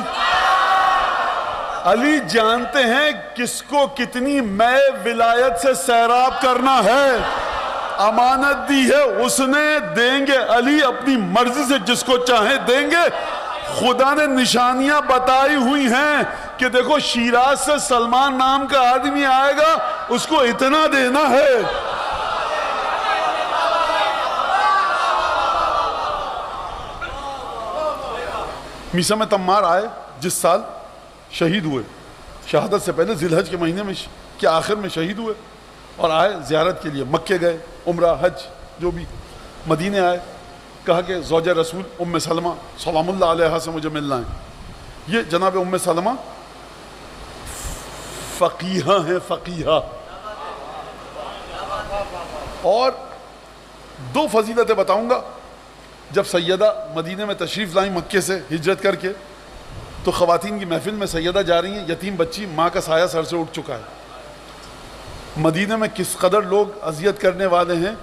A: علی جانتے ہیں کس کو کتنی میں ولایت سے سیراب کرنا ہے، امانت دی ہے اس نے، دیں گے علی اپنی مرضی سے جس کو چاہیں دیں گے۔ خدا نے نشانیاں بتائی ہوئی ہیں کہ دیکھو شیراز سے سلمان نام کا آدمی آئے گا، اس کو اتنا دینا ہے۔ میثم تمار آئے جس سال شہید ہوئے، شہادت سے پہلے ذی الحج کے مہینے میں کے آخر میں شہید ہوئے، اور آئے زیارت کے لیے، مکے گئے، عمرہ حج جو بھی، مدینے آئے، کہا کہ زوجہ رسول ام سلمہ سلام اللہ علیہا سے مجھے ملنا ہے۔ یہ جناب ام سلمہ فقیہہ ہیں، فقیہہ، اور دو فضیلتیں بتاؤں گا. جب سیدہ مدینہ میں تشریف لائیں مکے سے ہجرت کر کے، تو خواتین کی محفل میں سیدہ جا رہی ہیں، یتیم بچی، ماں کا سایہ سر سے اٹھ چکا ہے. مدینہ میں کس قدر لوگ اذیت کرنے والے ہیں.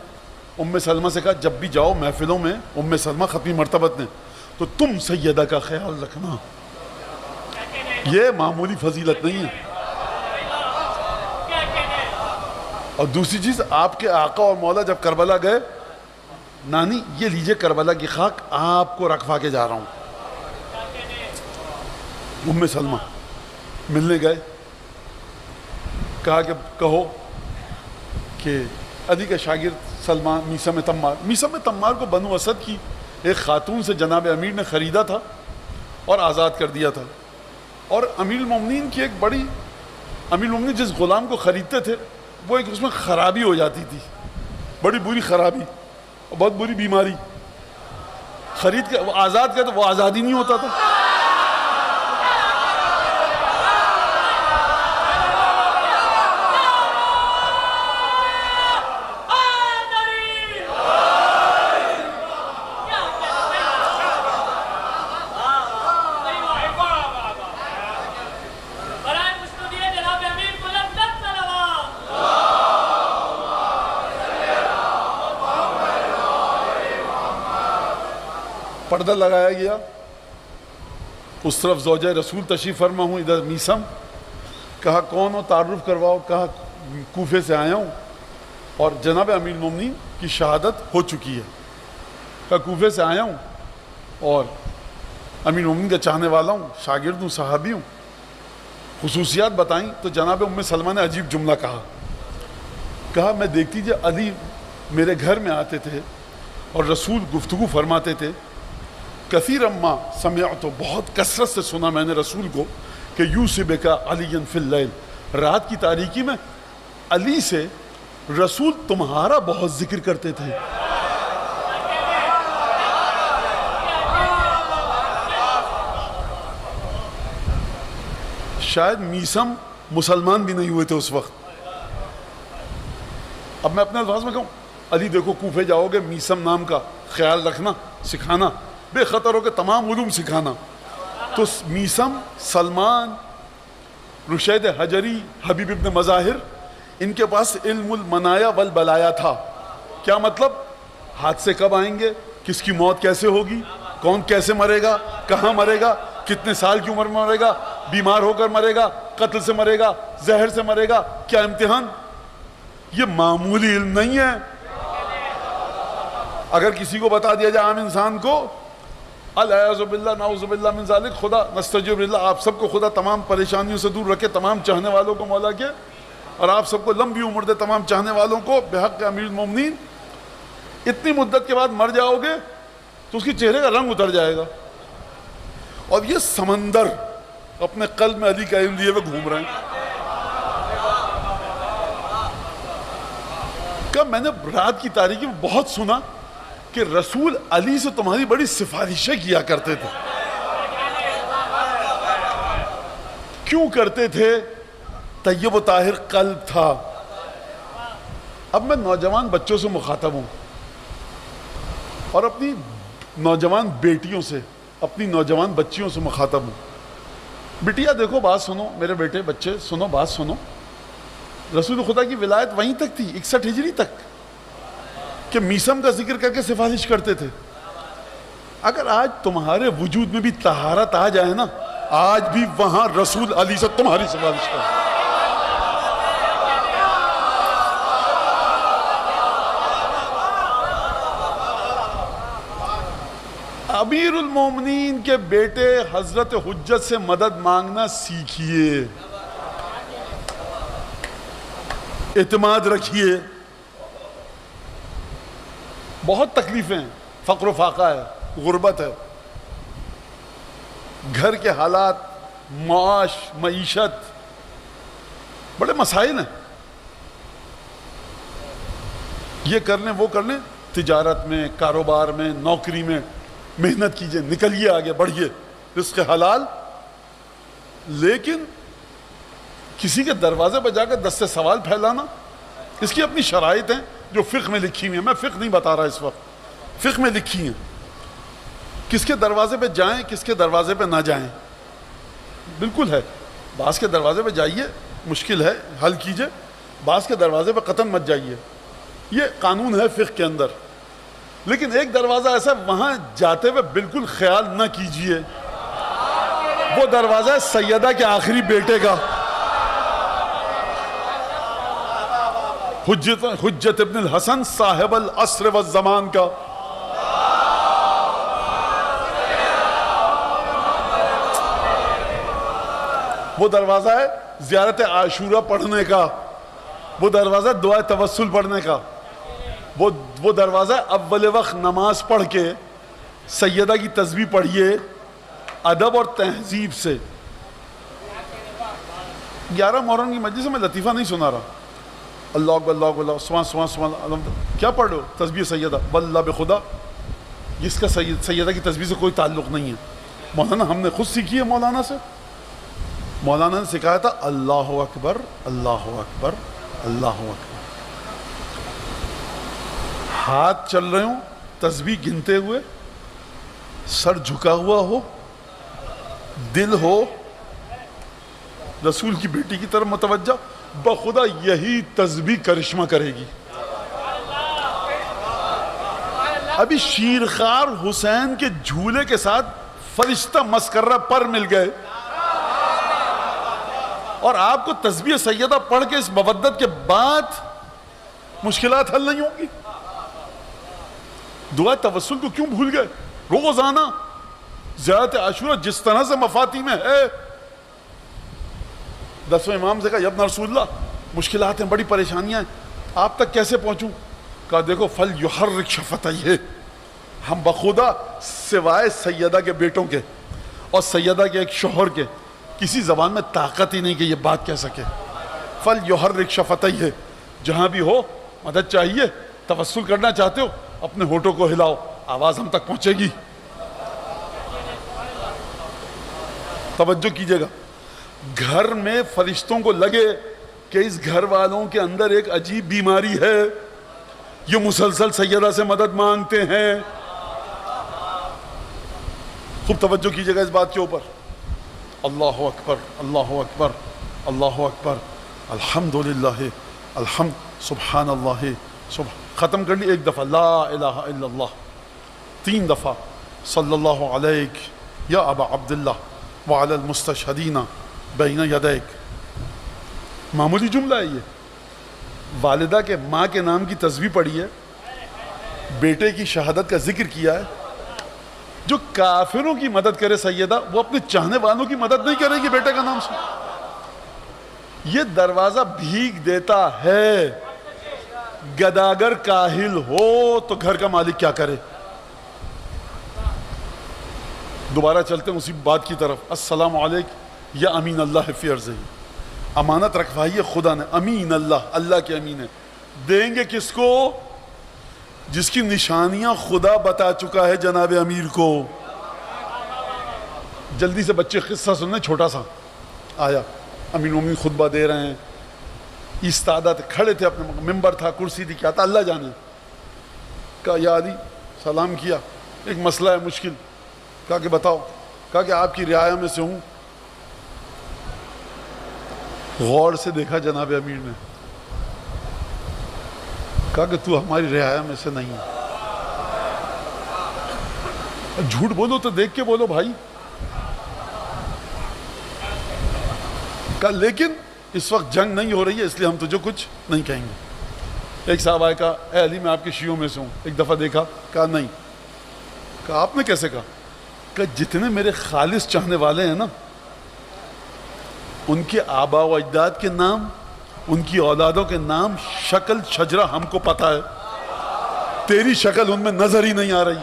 A: ام سلمہ سے کہا جب بھی جاؤ محفلوں میں، ام سلمہ ختمی مرتبت نے، تو تم سیدہ کا خیال رکھنا. یہ معمولی فضیلت نہیں ہے. اور دوسری چیز، آپ کے آقا اور مولا جب کربلا گئے، نانی یہ لیجئے کربلا کی خاک، آپ کو رکھوا کے جا رہا ہوں. ام سلمہ ملنے گئے، کہا کہ کہو کہ علی کا شاگرد سلمان میثم تمار. میثم تمار کو بنو اسد کی ایک خاتون سے جناب امیر نے خریدا تھا اور آزاد کر دیا تھا. اور امیر المومنین کی ایک بڑی، امیر المومنین جس غلام کو خریدتے تھے وہ ایک اس میں خرابی ہو جاتی تھی، بڑی بری خرابی اور بہت بری بیماری. خرید کے وہ آزاد کیا تو وہ آزاد ہی نہیں ہوتا تھا. پردہ لگایا گیا، اس طرف زوجہ رسول تشریف فرما ہوں، ادھر میثم. کہا کون ہو، تعارف کرواؤ. کہا کوفے سے آیا ہوں اور جناب امیر المومنین کی شہادت ہو چکی ہے. کہا کوفے سے آیا ہوں اور امیر المومنین کا چاہنے والا ہوں، شاگرد ہوں، صحابی ہوں. خصوصیات بتائیں تو جناب ام سلمہ نے عجیب جملہ کہا میں دیکھتی جب علی میرے گھر میں آتے تھے اور رسول گفتگو فرماتے تھے، کثیر اما سمعت، بہت کثرت سے سنا میں نے رسول کو کہ یوسبک علی فی اللیل، رات کی تاریکی میں علی سے رسول تمہارا بہت ذکر کرتے تھے. شاید میثم مسلمان بھی نہیں ہوئے تھے اس وقت. اب میں اپنے الفاظ میں کہوں، علی دیکھو کوفے جاؤ گے، میثم نام کا خیال رکھنا، سکھانا، بے خطر ہو کے تمام علوم سکھانا. تو میثم، سلمان، رشید حجری، حبیب ابن مظاہر، ان کے پاس علم المنایا والبلایا تھا. کیا مطلب؟ حادثے کب آئیں گے، کس کی موت کیسے ہوگی، کون کیسے مرے گا، کہاں مرے گا، کتنے سال کی عمر میں مرے گا، بیمار ہو کر مرے گا، قتل سے مرے گا، زہر سے مرے گا، کیا امتحان. یہ معمولی علم نہیں ہے. اگر کسی کو بتا دیا جائے عام انسان کو، الاعوذ باللہ نعوذ باللہ من ذالک، خدا نستجیب للہ، آپ سب کو خدا تمام پریشانیوں سے دور رکھے، تمام چاہنے والوں کو مولا کے، اور آپ سب کو لمبی عمر دے، تمام چاہنے والوں کو بحق امیر المومنین. اتنی مدت کے بعد مر جاؤ گے تو اس کی چہرے کا رنگ اتر جائے گا. اور یہ سمندر اپنے قلب میں علی کا علم لیے ہوئے گھوم رہے ہیں. کہ میں نے رات کی تاریکی میں بہت سنا کہ رسول علی سے تمہاری بڑی سفارشیں کیا کرتے تھے. کیوں کرتے تھے؟ طیب و طاہر قلب تھا. اب میں نوجوان بچوں سے مخاطب ہوں اور اپنی نوجوان بیٹیوں سے، اپنی نوجوان بچیوں سے مخاطب ہوں. بیٹیا دیکھو، بات سنو، میرے بیٹے بچے سنو، بات سنو. رسول خدا کی ولایت وہیں تک تھی، 61 ہجری تک، کہ میثم کا ذکر کر کے سفارش کرتے تھے. اگر آج تمہارے وجود میں بھی طہارت آ جائے نا، آج بھی وہاں رسول علی سے تمہاری سفارش کریں. امیر المومنین کے بیٹے حضرت حجت سے مدد مانگنا سیکھیے، اعتماد رکھیے. بہت تکلیفیں ہیں، فقر و فاقہ ہے، غربت ہے، گھر کے حالات، معاش، معیشت، بڑے مسائل ہیں. یہ کر لیں وہ کر لیں، تجارت میں، کاروبار میں، نوکری میں محنت کیجئے، نکلیے آگے، بڑھیے، رزق حلال. لیکن کسی کے دروازے پہ جا کر 10 سے سوال پھیلانا، اس کی اپنی شرائط ہیں. جو فقہ میں لکھی ہوئی ہیں. میں فقہ نہیں بتا رہا اس وقت, فقہ میں لکھی ہیں کس کے دروازے پہ جائیں کس کے دروازے پہ نہ جائیں. بالکل ہے, بعض کے دروازے پہ جائیے, مشکل ہے حل کیجئے, بعض کے دروازے پہ قطعاً مت جائیے, یہ قانون ہے فقہ کے اندر. لیکن ایک دروازہ ایسا وہاں جاتے ہوئے بالکل خیال نہ کیجئے, وہ دروازہ ہے سیدہ کے آخری بیٹے کا, حجت ابن الحسن صاحب العصر والزمان کا. وہ دروازہ ہے زیارت عاشورہ پڑھنے کا, وہ دروازہ ہے دعائے توسل پڑھنے کا, وہ دروازہ ہے اول وقت نماز پڑھ کے سیدہ کی تسبیح پڑھیے ادب اور تہذیب سے. 11 محرم کی مجلس میں لطیفہ نہیں سنا رہا, اللہ اکبر اللہ اکبر سبحان سبحان سبحان الحمد, کیا پڑھ رہے ہو؟ تسبیح سیدہ, واللہ بخدا, جس کا سیدہ کی تسبیح سے کوئی تعلق نہیں ہے. مولانا ہم نے خود سیکھی ہے مولانا سے, مولانا نے سکھایا تھا اللہ اکبر اللہ اکبر اللہ اکبر, ہاتھ چل رہے ہوں تسبیح گنتے ہوئے, سر جھکا ہوا ہو, دل ہو رسول کی بیٹی کی طرف متوجہ, بخدا یہی تسبیح کرشمہ کرے گی. ابھی شیرخوار حسین کے جھولے کے ساتھ فرشتہ مسکرہ پر مل گئے اور آپ کو تسبیح سیدہ پڑھ کے اس مودت کے بعد مشکلات حل نہیں ہوں گی. دعا توسل کو کیوں بھول گئے؟ روزانہ زیارت عاشورہ جس طرح سے مفاتی میں ہے. 10ویں امام سے کہا یا ابن رسول اللہ مشکلات ہیں, بڑی پریشانیاں ہیں, آپ تک کیسے پہنچوں؟ کہا دیکھو فَلْيُحَرِّكْ شَفَتَيْهِ, ہم بخدا سوائے سیدہ کے بیٹوں کے اور سیدہ کے ایک شوہر کے کسی زبان میں طاقت ہی نہیں کہ یہ بات کہہ سکے. فَلْيُحَرِّكْ شَفَتَيْهِ, جہاں بھی ہو مدد چاہیے, توسل کرنا چاہتے ہو اپنے ہونٹوں کو ہلاؤ, آواز ہم تک پہنچے گی. توجہ کیجئے گا, گھر میں فرشتوں کو لگے کہ اس گھر والوں کے اندر ایک عجیب بیماری ہے, یہ مسلسل سیدہ سے مدد مانگتے ہیں. خوب توجہ کیجئے گا اس بات کے اوپر. اللہ اکبر اللہ اکبر اللہ اکبر الحمدللہ الحمد سبحان اللہ ختم کر لی ایک دفعہ, لا الہ الا اللہ 3 دفعہ, صلی اللہ علیک یا ابا عبداللہ وعلی المستشہدین بین یدیک. معمولی جملہ ہے یہ. والدہ کے ماں کے نام کی تسبیح پڑھی ہے, بیٹے کی شہادت کا ذکر کیا ہے. جو کافروں کی مدد کرے سیدہ, وہ اپنے چاہنے والوں کی مدد نہیں کرے گی بیٹے کا نام سے. یہ دروازہ بھیگ دیتا ہے. گداگر کاہل ہو تو گھر کا مالک کیا کرے؟ دوبارہ چلتے ہیں اسی بات کی طرف. السلام علیکم یا امین اللہ فی ارضہ, امانت رکھوائی ہے خدا نے, امین اللہ, اللہ کے امین ہے. دیں گے کس کو؟ جس کی نشانیاں خدا بتا چکا ہے جناب امیر کو. جلدی سے بچے قصہ سننے, چھوٹا سا آیا, امین امین خطبہ دے رہے ہیں, ایستادہ تھے, کھڑے تھے, اپنے ممبر تھا, کرسی تھی, کیا تھا اللہ جانے. کہا یا علی, سلام کیا, ایک مسئلہ ہے مشکل. کہا کہ بتاؤ. کہا کہ آپ کی رعایا میں سے ہوں. غور سے دیکھا جناب امیر نے, کہا کہ تو ہماری رعایا میں سے نہیں. جھوٹ بولو تو دیکھ کے بولو بھائی. کہا لیکن اس وقت جنگ نہیں ہو رہی ہے اس لیے ہم تجھے کچھ نہیں کہیں گے. ایک صاحب آئے, کہا اے علی میں آپ کے شیعوں میں سے ہوں. ایک دفعہ دیکھا, کہا نہیں. کہا آپ نے کیسے کہا؟ کہ جتنے میرے خالص چاہنے والے ہیں نا, ان کے آبا و اجداد کے نام, ان کی اولادوں کے نام, شکل شجرہ ہم کو پتہ ہے, تیری شکل ان میں نظر ہی نہیں آ رہی.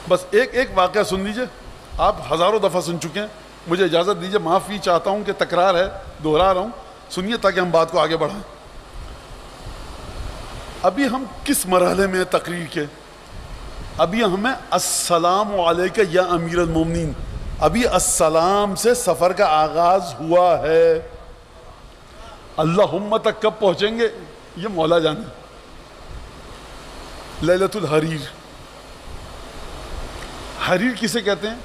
A: بس ایک واقعہ سن لیجئے, آپ ہزاروں دفعہ سن چکے ہیں, مجھے اجازت دیجئے, معافی چاہتا ہوں کہ تکرار ہے, دوہرا رہا ہوں, سنیے تاکہ ہم بات کو آگے بڑھائیں. ابھی ہم کس مرحلے میں تقریر کے؟ ابھی ہمیں السلام علیکہ یا امیر المومنین, ابھی السلام سے سفر کا آغاز ہوا ہے. اللہم تک کب پہنچیں گے یہ مولا جانے. لیلۃ الحریر. حریر کسے کہتے ہیں؟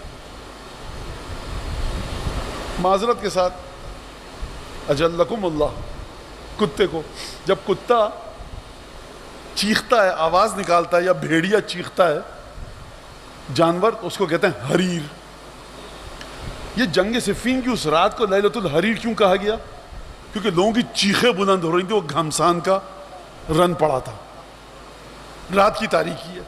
A: معذرت کے ساتھ اجلکم اللہ، کتے کو. جب کتا چیختا ہے، آواز نکالتا ہے، یا بھیڑیا چیختا ہے جانور، اس کو کہتے ہیں حریر. یہ جنگ صفین کی اس رات کو لیلۃ الحریر کیوں کہا گیا؟ کیونکہ لوگوں کی چیخیں بلند ہو رہی تھیں، وہ گھمسان کا رن پڑا تھا، رات کی تاریکی ہے.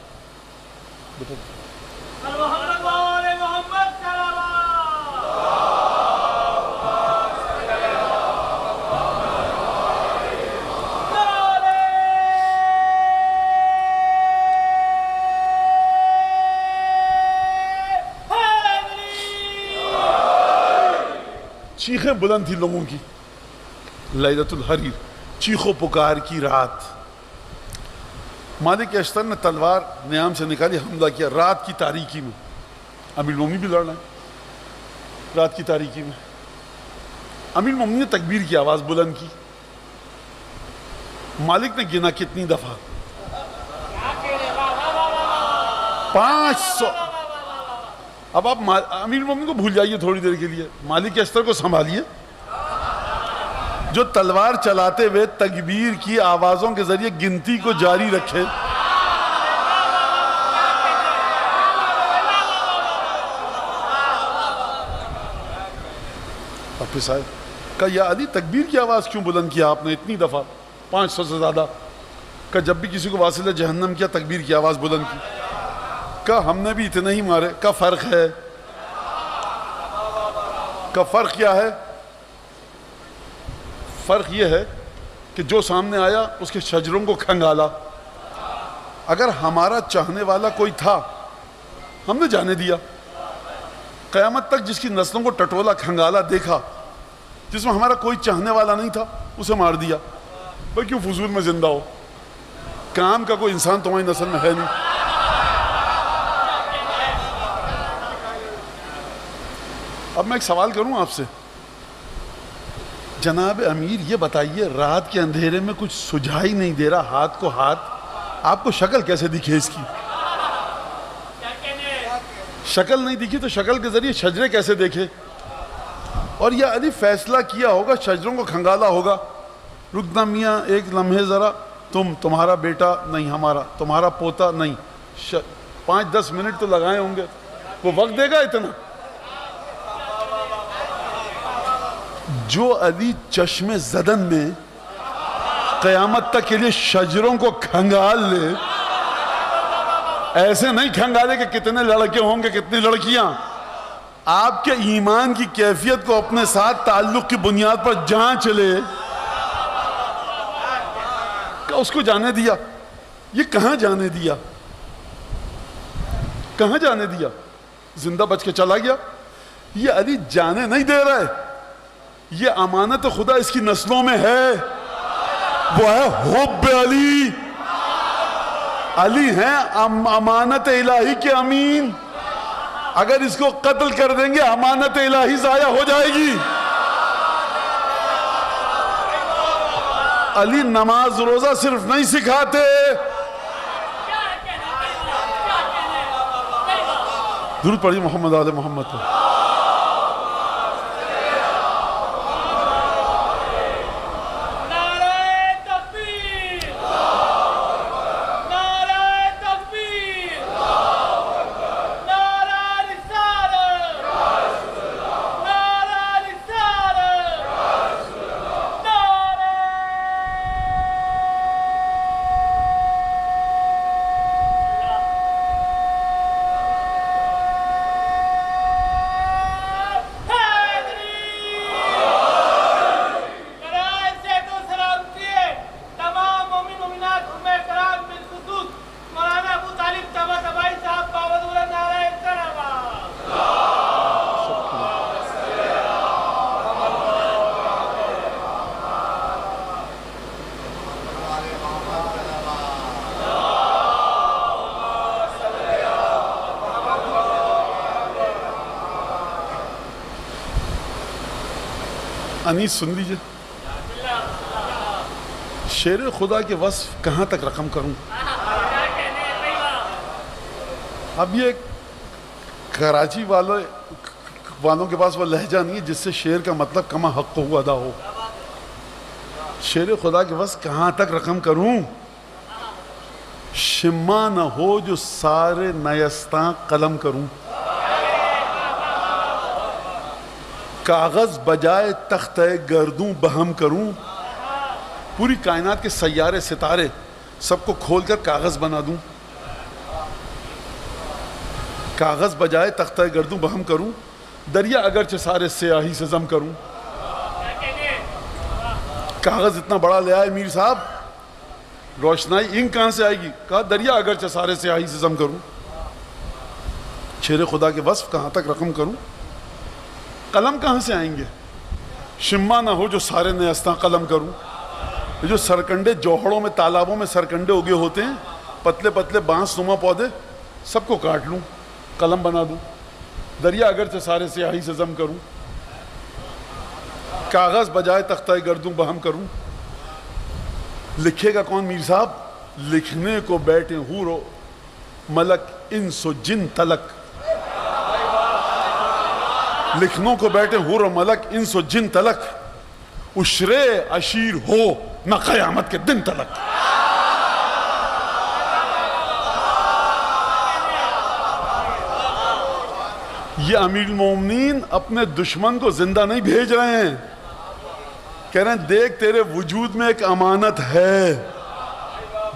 A: چیخیں بلند تھی لوگوں کی. لیلۃ الحریر، چیخو پکار کی رات. مالک اشتر نے تلوار نیام سے نکالی، حملہ کیا رات کی تاریکی میں. امیر المومنین بھی لڑ رہے ہیں رات کی تاریکی میں. امیر المومنین نے تکبیر کی آواز بلند کی. مالک نے گنا کتنی دفعہ؟ 500. اب آپ امیر المومنین کو بھول جائیے تھوڑی دیر کے لیے، مالک اشتر کو سنبھالیے جو تلوار چلاتے ہوئے تکبیر کی آوازوں کے ذریعے گنتی کو جاری رکھے. واپس آئے، کہا یا علی تکبیر کی آواز کیوں بلند کیا آپ نے اتنی دفعہ؟ 500 سے زیادہ. کہا جب بھی کسی کو واصل جہنم کیا تکبیر کی آواز بلند کی. کہا ہم نے بھی اتنے ہی مارے. کا فرق ہے؟ کا فرق کیا ہے؟ فرق یہ ہے کہ جو سامنے آیا اس کے شجروں کو کھنگالا. اگر ہمارا چاہنے والا کوئی تھا ہم نے جانے دیا. قیامت تک جس کی نسلوں کو ٹٹولا کھنگالا دیکھا، جس میں ہمارا کوئی چاہنے والا نہیں تھا اسے مار دیا. بھائی کیوں فضول میں زندہ ہو؟ کام کا کوئی انسان تمہاری نسل میں ہے نہیں. اب میں ایک سوال کروں آپ سے، جناب امیر یہ بتائیے رات کے اندھیرے میں کچھ سجھائی نہیں دے رہا، ہاتھ کو ہاتھ، آپ کو شکل کیسے دکھے اس کی؟ شکل نہیں دکھی تو شکل کے ذریعے شجرے کیسے دیکھے؟ اور یہ علی فیصلہ کیا ہوگا، شجروں کو کھنگالا ہوگا. رکنا میاں ایک لمحے ذرا، تمہارا بیٹا نہیں، ہمارا تمہارا پوتا نہیں. 5-10 منٹ تو لگائے ہوں گے. وہ وقت دے گا اتنا؟ جو علی چشم زدن میں قیامت تک کے لیے شجروں کو کھنگال لے، ایسے نہیں کھنگالے کہ کتنے لڑکے ہوں گے کتنی لڑکیاں. آپ کے ایمان کی کیفیت کو اپنے ساتھ تعلق کی بنیاد پر جانچ لے. اس کو جانے دیا. یہ کہاں جانے دیا؟ کہاں جانے دیا؟ زندہ بچ کے چلا گیا. یہ علی جانے نہیں دے رہا ہے. یہ امانت خدا اس کی نسلوں میں ہے. وہ ہے حب علی. علی ہیں امانت الہی کے امین. اگر اس کو قتل کر دیں گے امانت الہی ضائع ہو جائے گی. علی نماز روزہ صرف نہیں سکھاتے، درود پڑھیے محمد آل محمد پر. انیس سن لیجئے. شیر خدا کے وصف کہاں تک رقم کروں؟ اب یہ کراچی والوں کے پاس وہ لہجہ نہیں ہے جس سے شعر کا مطلب کما حق ہو ادا ہو. شیر خدا کے وصف کہاں تک رقم کروں؟ شمع نہ ہو جو سارے نیستاں قلم کروں، کاغذ بجائے تختہ گردوں بہم کروں، پوری کائنات کے سیارے ستارے سب کو کھول کر کاغذ بنا دوں، کاغذ بجائے تختہ گردوں بہم کروں، دریا اگرچہ سارے سیاہی سے ضم کروں. کاغذ اتنا بڑا لے آئے میر صاحب، روشنائی انک کہاں سے آئے گی؟ کہا دریا اگرچہ سارے سیاہی سے ضم کروں. شیر خدا کے وصف کہاں تک رقم کروں؟ قلم کہاں سے آئیں گے؟ شمع نہ ہو جو سارے نیستاں قلم کروں. یہ جو سرکنڈے جوہڑوں میں تالابوں میں سرکنڈے اگے ہوتے ہیں، پتلے پتلے بانس نما پودے، سب کو کاٹ لوں، قلم بنا دوں، دریا اگرچہ سارے سیاہی سے ضم کروں، کاغذ بجائے تختہ گردوں بہم کروں. لکھے گا کون میر صاحب؟ لکھنے کو بیٹھے حور و ملک انس و جن تلک، لکھنوں کو بیٹھے حور و ملک انس و جن تلک، عشرے عشیر ہو نہ قیامت کے دن تلک. یہ امیر المومنین اپنے دشمن کو زندہ نہیں بھیج رہے ہیں، کہہ رہے ہیں دیکھ تیرے وجود میں ایک امانت ہے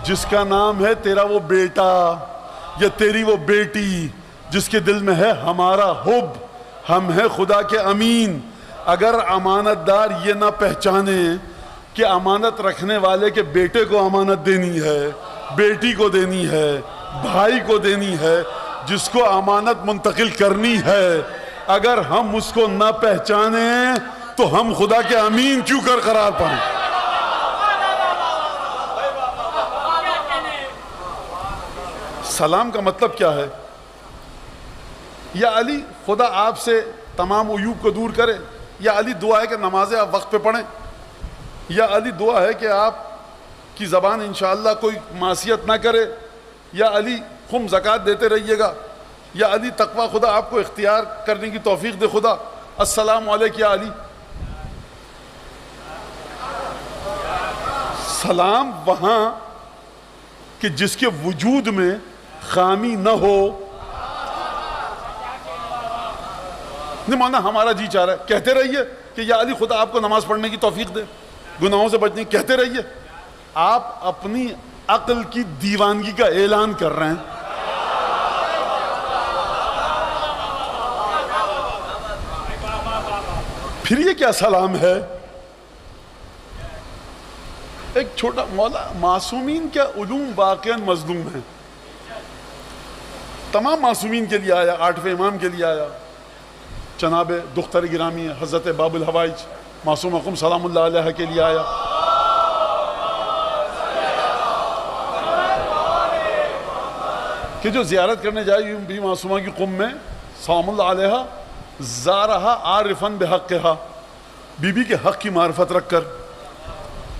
A: جس کا نام ہے تیرا وہ بیٹا یا تیری وہ بیٹی جس کے دل میں ہے ہمارا حب، ہم ہیں خدا کے امین. اگر امانت دار یہ نہ پہچانے کہ امانت رکھنے والے کے بیٹے کو امانت دینی ہے، بیٹی کو دینی ہے، بھائی کو دینی ہے، جس کو امانت منتقل کرنی ہے، اگر ہم اس کو نہ پہچانیں تو ہم خدا کے امین کیوں کر قرار پائیں؟ سلام کا مطلب کیا ہے؟ یا علی خدا آپ سے تمام عیوب کو دور کرے، یا علی دعا ہے کہ نمازیں آپ وقت پہ پڑھیں، یا علی دعا ہے کہ آپ کی زبان انشاءاللہ کوئی معصیت نہ کرے، یا علی خم زکوٰۃ دیتے رہیے گا، یا علی تقوی خدا آپ کو اختیار کرنے کی توفیق دے خدا. السلام علیکم یا علی. سلام وہاں کہ جس کے وجود میں خامی نہ ہو. نہیں مانا ہمارا جی چاہ رہا ہے، کہتے رہیے کہ یا علی خدا آپ کو نماز پڑھنے کی توفیق دے، گناہوں سے بچنے کی، کہتے رہیے. آپ اپنی عقل کی دیوانگی کا اعلان کر رہے ہیں. پھر یہ کیا سلام ہے؟ ایک چھوٹا مولا، معصومین کیا علوم واقعا مظلوم ہیں. تمام معصومین کے لیے آیا، 8ویں امام کے لیے آیا، جناب دختر گرامی حضرت باب الحوائج معصوم اقم سلام اللہ علیہ کے لیے آیا. کہ جو زیارت کرنے جائے یوں بھی معصومہ کی قم میں سلام اللہ علیہ، زارہا عارفاً بحقہا، بی بی کے حق کی معرفت رکھ کر.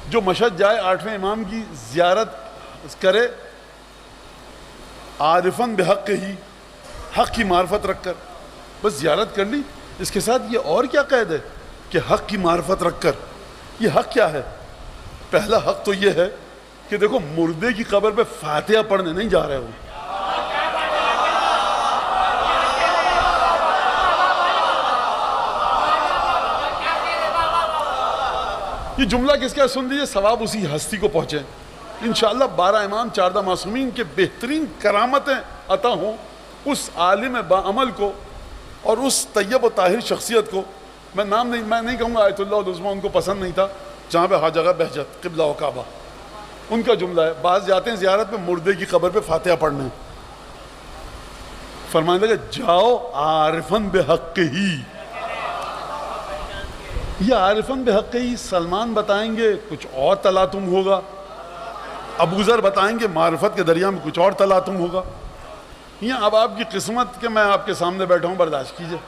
A: جو مشہد جائے 8ویں امام کی زیارت کرے عارفاً بحق ہی، حق کی معرفت رکھ کر، بس زیارت کر لی. اس کے ساتھ یہ اور کیا قید ہے کہ حق کی معرفت رکھ کر؟ یہ حق کیا ہے؟ پہلا حق تو یہ ہے کہ دیکھو مردے کی قبر پہ فاتحہ پڑھنے نہیں جا رہے ہو. یہ جملہ کس کا سن لیجیے، ثواب اسی ہستی کو پہنچے. انشاءاللہ 12 امام 14 معصومین کے بہترین کرامتیں عطا ہوں اس عالم باعمل کو اور اس طیب و طاہر شخصیت کو. میں نہیں کہوں گا آیت اللہ العظمیٰ، ان کو پسند نہیں تھا جہاں پہ ہر جگہ بہجت قبلہ و کعبہ. ان کا جملہ ہے، بعض جاتے ہیں زیارت میں مردے کی قبر پہ فاتحہ پڑھنے، فرمانے لگا جاؤ عارفاً بحق ہی. یہ عارفاً بحق ہی سلمان بتائیں گے کچھ اور تلاطم ہوگا، ابو ذر بتائیں گے معرفت کے دریا میں کچھ اور تلاطم ہوگا. یہ اب آپ کی قسمت کہ میں آپ کے سامنے بیٹھا ہوں، برداشت کیجئے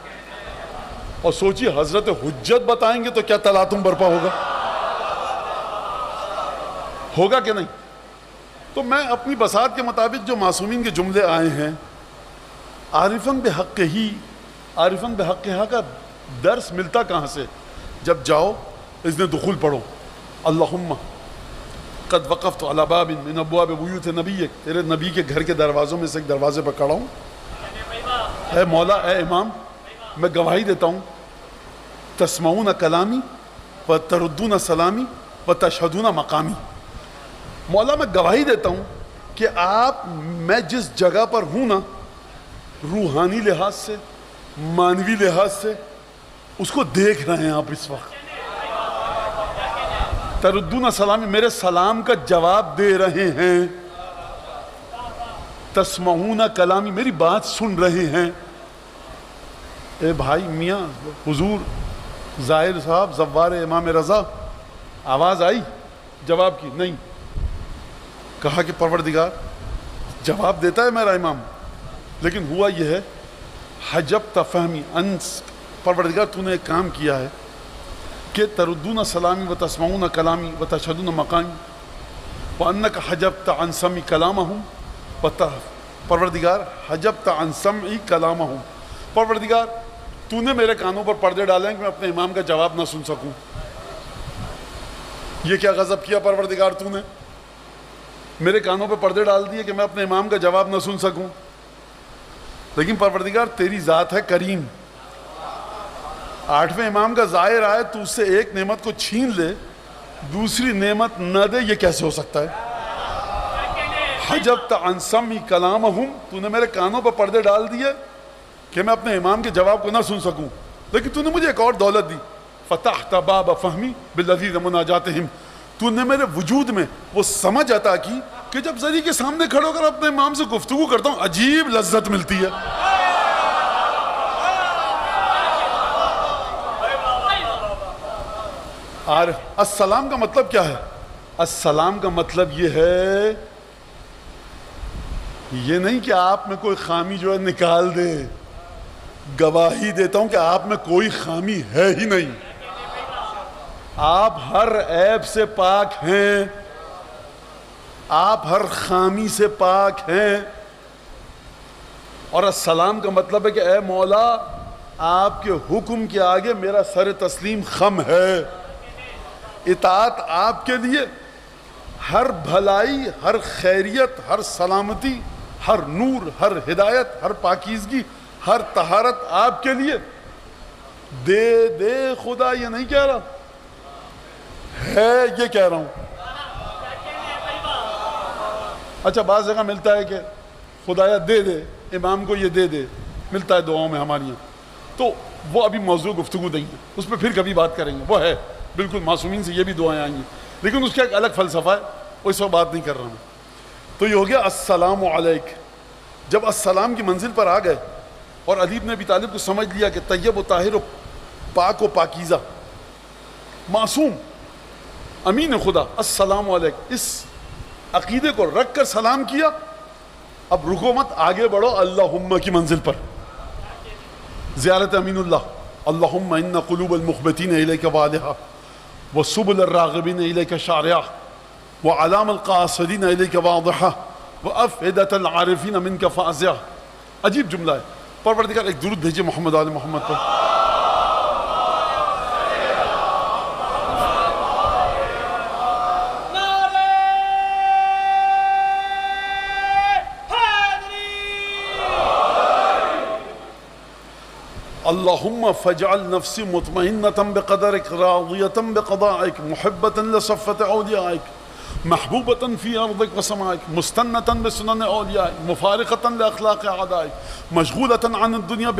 A: اور سوچیے حضرت حجت بتائیں گے تو کیا تلاطم برپا ہوگا. ہوگا کہ نہیں؟ تو میں اپنی بساط کے مطابق جو معصومین کے جملے آئے ہیں، عارفاً بحقہا کا درس ملتا کہاں سے؟ جب جاؤ اذن دخول پڑھو، اللہم قد وقفت علی باب من ابواب بیوت نبیک، تیرے نبی کے گھر کے دروازوں میں سے ایک دروازے پر کھڑا ہوں، اے مولا، اے امام، میں گواہی دیتا ہوں، تسمعون کلامی و تردون سلامی و تشہدون مقامی، مولا میں گواہی دیتا ہوں کہ آپ، میں جس جگہ پر ہوں نا، روحانی لحاظ سے، مانوی لحاظ سے اس کو دیکھ رہے ہیں آپ اس وقت، تردون سلامی، میرے سلام کا جواب دے رہے ہیں، تسمعون کلامی، میری بات سن رہے ہیں۔ اے بھائی میاں حضور ظاہر صاحب زوار امام رضا، آواز آئی جواب کی؟ نہیں۔ کہا کہ پروردگار جواب دیتا ہے میرا امام، لیکن ہوا یہ ہے حجبت فہمی، پروردگار تو نے ایک کام کیا ہے کہ تردون سلامی و تسمعون کلامی و تشہدون مقامی وانک حجبت عن سمعی کلامہم، پروردگار حجبت عن سمعی کلامہم، پروردگار تو نے میرے کانوں پر پردے ڈالے ہیں کہ میں اپنے امام کا جواب نہ سن سکوں۔ یہ کیا غضب کیا پروردگار تو نے؟ میرے کانوں پہ پردے ڈال دیے کہ میں اپنے امام کا جواب نہ سن سکوں۔ لیکن پروردگار تیری ذات ہے کریم، 8ویں امام کا ظاہر آئے تو اس سے ایک نعمت کو چھین لے، دوسری نعمت نہ دے، یہ کیسے ہو سکتا ہے؟ حجبت عن سمعی کلامہم، تو نے میرے کانوں پہ پردے ڈال دیے کہ میں اپنے امام کے جواب کو نہ سن سکوں، لیکن تو نے مجھے ایک اور دولت دی، فتحت باب فہمی باللذین مناجاتہم، تو نے میرے وجود میں وہ سمجھ عطا کی کہ جب ذری کے سامنے کھڑے ہو کر اپنے امام سے گفتگو کرتا ہوں عجیب لذت ملتی ہے۔ اور السلام کا مطلب کیا ہے؟ السلام کا مطلب یہ ہے، یہ نہیں کہ آپ میں کوئی خامی جو ہے نکال دے، گواہی دیتا ہوں کہ آپ میں کوئی خامی ہے ہی نہیں، آپ ہر عیب سے پاک ہیں، آپ ہر خامی سے پاک ہیں۔ اور السلام کا مطلب ہے کہ اے مولا آپ کے حکم کے آگے میرا سر تسلیم خم ہے، اطاعت آپ کے لیے، ہر بھلائی، ہر خیریت، ہر سلامتی، ہر نور، ہر ہدایت، ہر پاکیزگی، ہر طہارت آپ کے لیے، دے دے خدا، یہ نہیں کہہ رہا ہے، یہ کہہ رہا ہوں۔ اچھا بعض جگہ ملتا ہے کہ خدایا دے دے امام کو، یہ دے دے، ملتا ہے دعاؤں میں ہماری یہاں، تو وہ ابھی موضوع گفتگو نہیں ہے، اس پہ پھر کبھی بات کریں گے، وہ ہے بالکل معصومین سے یہ بھی دعائیں آئیں گی، لیکن اس کا ایک الگ فلسفہ ہے، وہ اس وقت بات نہیں کر رہا ہوں۔ تو یہ ہو گیا السلام علیک۔ جب السلام کی منزل پر آ گئے اور علی بن ابی طالب کو سمجھ لیا کہ طیب و طاہر و پاک و پاکیزہ، معصوم، امین خدا، السلام علیک، اس عقیدے کو رکھ کر سلام کیا، اب رکو مت، آگے بڑھو اللہم کی منزل پر، زیارت امین اللہ، اللہم ان قلوب المخبتین الیک والہا وسبل الراغبین الیک شارعہ وعلام القاصدین الیک واضحہ وافئدۃ العارفین منک فازعہ۔ عجیب جملہ ہے۔ پروردگار ایک درود بھیجے محمد آل محمد پر۔ اللہم فاجعل نفسی مطمئنة بقدرک راضیة بقضائک محبة لصفة اولیائک محبوبة فی ارضک وسمائک مستنة بسنن اولیائک مفارقة لاخلاق اعدائک مشغولة عن الدنیا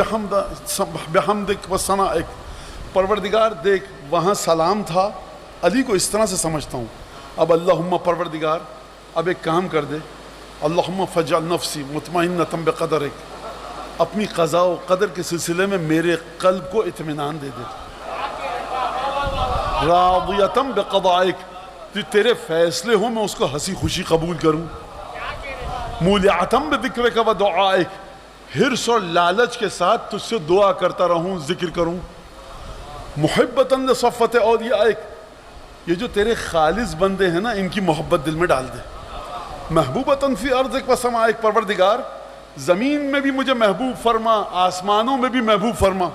A: بحمدک وثنائک۔ پروردگار دیکھ وہاں سلام تھا، علی کو اس طرح سے سمجھتا ہوں، اب اللہم پروردگار اب ایک کام کر دے، اللہم فاجعل نفسی مطمئنة بقدرک، اپنی قضاء و قدر کے سلسلے میں میرے قلب کو اطمینان دے دے، راضیتم بقضائک، جو تیرے فیصلے ہوں میں اس کو ہنسی خوشی قبول کروں، مولعتم بذکرک و دعائک، حرص اور لالچ کے ساتھ تجھ سے دعا کرتا رہوں، ذکر کروں، محبتاً لصفت اولیائک، یہ جو تیرے خالص بندے ہیں نا ان کی محبت دل میں ڈال دے. محبوبتاً فی ارضک و سمائک، پروردگار زمین میں بھی مجھے محبوب فرما، آسمانوں میں بھی محبوب فرما.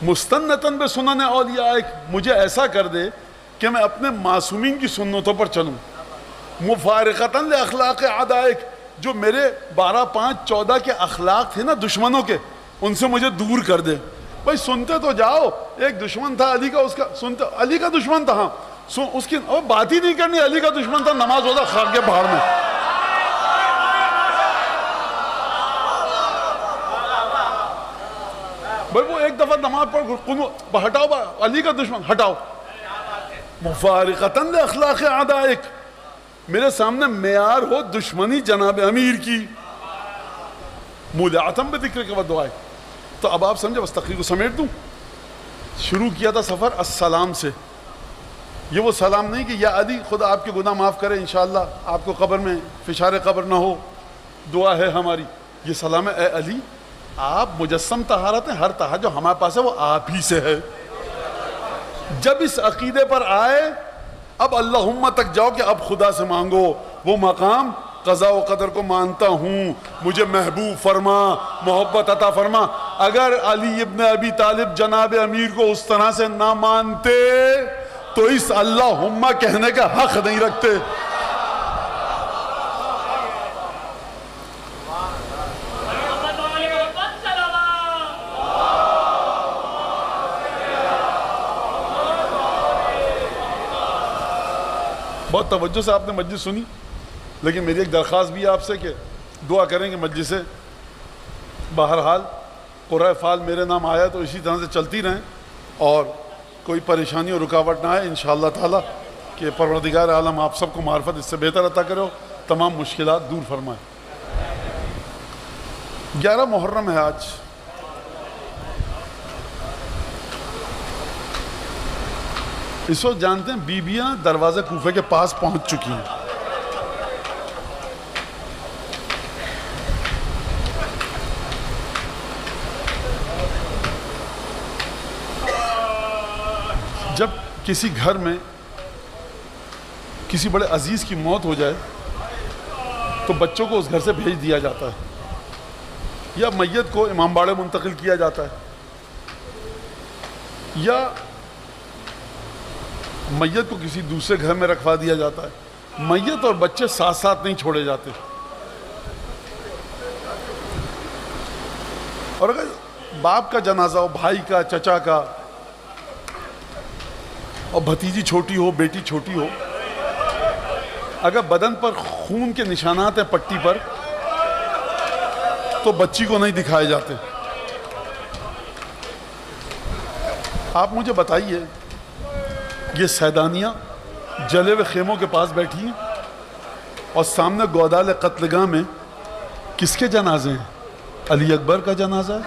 A: مستنتاً بسنن اولیائک، مجھے ایسا کر دے کہ میں اپنے معصومین کی سنتوں پر چلوں. مفارقتاً لاخلاق اعدائک، جو میرے 12 5 14 کے اخلاق تھے نا دشمنوں کے، ان سے مجھے دور کر دے. بھائی سنتے تو جاؤ، ایک دشمن تھا علی کا، اس کا سنتے، علی کا دشمن تھا، ہاں اس کی بات ہی نہیں کرنی، علی کا دشمن تھا، نماز ہوتا خاک کے پہاڑ میں. بھائی وہ ایک دفعہ نماز پڑھ، ہٹاؤ علی کا دشمن ہٹاؤ. مفارقتاً لاخلاق اعدائک، میرے سامنے معیار ہو دشمنی جناب امیر کی. مولعتم بذکر کے بعد دعائے. تو اب آپ سمجھے، بس تقریر کو سمیٹ دوں. شروع کیا تھا سفر السلام سے. یہ وہ سلام نہیں کہ یا علی خدا آپ کے گناہ معاف کرے، انشاءاللہ آپ کو قبر میں فشار قبر نہ ہو، دعا ہے ہماری. یہ سلام ہے اے علی آپ مجسم طہارت ہیں، ہر طہارت جو ہمارے پاس ہے وہ آپ ہی سے ہے. جب اس عقیدے پر آئے اب اللہم تک جاؤ کہ اب خدا سے مانگو وہ مقام. قضاء و قدر کو مانتا ہوں، مجھے محبوب فرما، محبت عطا فرما. اگر علی ابن ابی طالب جناب امیر کو اس طرح سے نہ مانتے تو اس اللہم کہنے کا حق نہیں رکھتے. بہت توجہ سے آپ نے مجلس سنی، لیکن میری ایک درخواست بھی ہے آپ سے کہ دعا کریں کہ مجلسیں بہرحال قرآن فال میرے نام آیا تو اسی طرح سے چلتی رہیں اور کوئی پریشانی اور رکاوٹ نہ آئے انشاءاللہ تعالیٰ، کہ پروردگار عالم آپ سب کو معرفت اس سے بہتر عطا کرے، تمام مشکلات دور فرمائے. 11 محرم ہے آج. اس وقت جانتے ہیں بیویاں دروازے کوفے کے پاس پہنچ چکی ہیں. جب کسی گھر میں کسی بڑے عزیز کی موت ہو جائے تو بچوں کو اس گھر سے بھیج دیا جاتا ہے یا میت کو امام باڑے منتقل کیا جاتا ہے یا میت کو کسی دوسرے گھر میں رکھوا دیا جاتا ہے. میت اور بچے ساتھ ساتھ نہیں چھوڑے جاتے. اور اگر باپ کا جنازہ ہو، بھائی کا، چچا کا، اور بھتیجی چھوٹی ہو، بیٹی چھوٹی ہو، اگر بدن پر خون کے نشانات ہیں پٹی پر تو بچی کو نہیں دکھائے جاتے. آپ مجھے بتائیے، یہ سیدانیاں جلے ہوئے خیموں کے پاس بیٹھی ہیں اور سامنے گودال قتل گاہ میں کس کے جنازے ہیں؟ علی اکبر کا جنازہ ہے،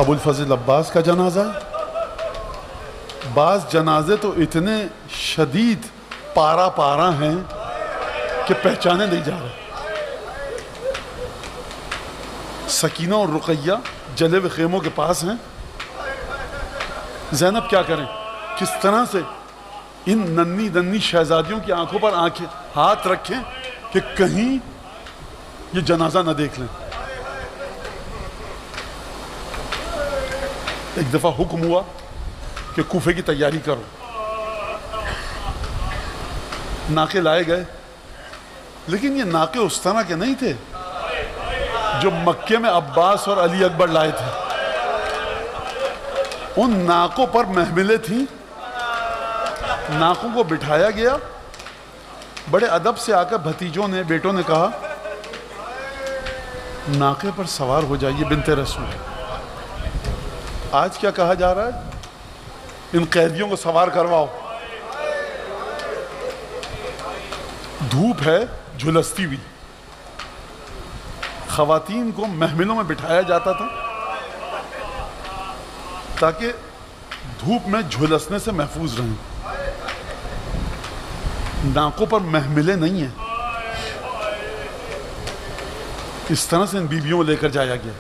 A: ابو الفضل عباس کا جنازہ ہے. بعض جنازے تو اتنے شدید پارا پارا ہیں کہ پہچانے نہیں جا رہے. سکینہ اور رقیہ جلے ہوئے خیموں کے پاس ہیں. زینب کیا کریں؟ کس طرح سے ان ننھی ننھی شہزادیوں کی آنکھوں پر آنکھیں ہاتھ رکھیں کہ کہیں یہ جنازہ نہ دیکھ لیں. ایک دفعہ حکم ہوا کہ کوفے کی تیاری کرو. ناقے لائے گئے، لیکن یہ ناقے اس طرح کے نہیں تھے جو مکے میں عباس اور علی اکبر لائے تھے. ان ناقوں پر محملیں تھیں. ناقوں کو بٹھایا گیا. بڑے ادب سے آ کر بھتیجوں نے، بیٹوں نے کہا ناقے پر سوار ہو جائیے بنت رسول. آج کیا کہا جا رہا ہے؟ ان قیدیوں کو سوار کرواؤ. دھوپ ہے جھلستی ہوئی. خواتین کو محملوں میں بٹھایا جاتا تھا تاکہ دھوپ میں جھلسنے سے محفوظ رہیں. ناقوں پر محملیں نہیں ہیں. اس طرح سے ان بیویوں کو لے کر جایا گیا.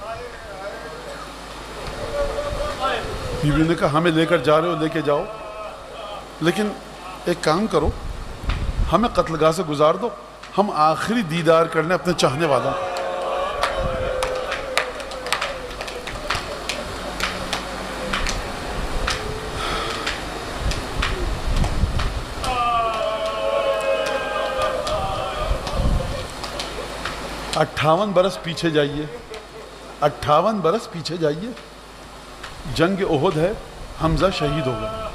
A: بیویوں نے کہا ہمیں لے کر جا رہے ہو، لے کے جاؤ. لیکن ایک کام کرو، ہمیں قتل گاہ سے گزار دو، ہم آخری دیدار کر لیں اپنے چاہنے والوں کو۔ 58 برس پیچھے جائیے، 58 برس پیچھے جائیے، جنگ احد ہے، حمزہ شہید ہو گئے،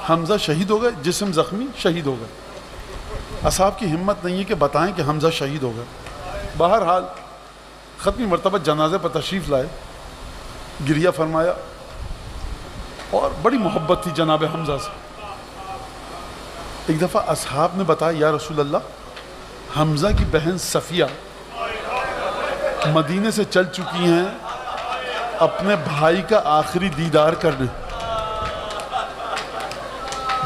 A: حمزہ شہید ہو گئے، جسم زخمی، شہید ہو گئے۔ اصحاب کی ہمت نہیں ہے کہ بتائیں کہ حمزہ شہید ہو گئے۔ بہرحال ختمی مرتبہ جنازے پر تشریف لائے، گریہ فرمایا، اور بڑی محبت تھی جناب حمزہ سے۔ ایک دفعہ اصحاب نے بتایا، یا رسول اللہ، حمزہ کی بہن صفیہ مدینے سے چل چکی ہیں اپنے بھائی کا آخری دیدار کرنے۔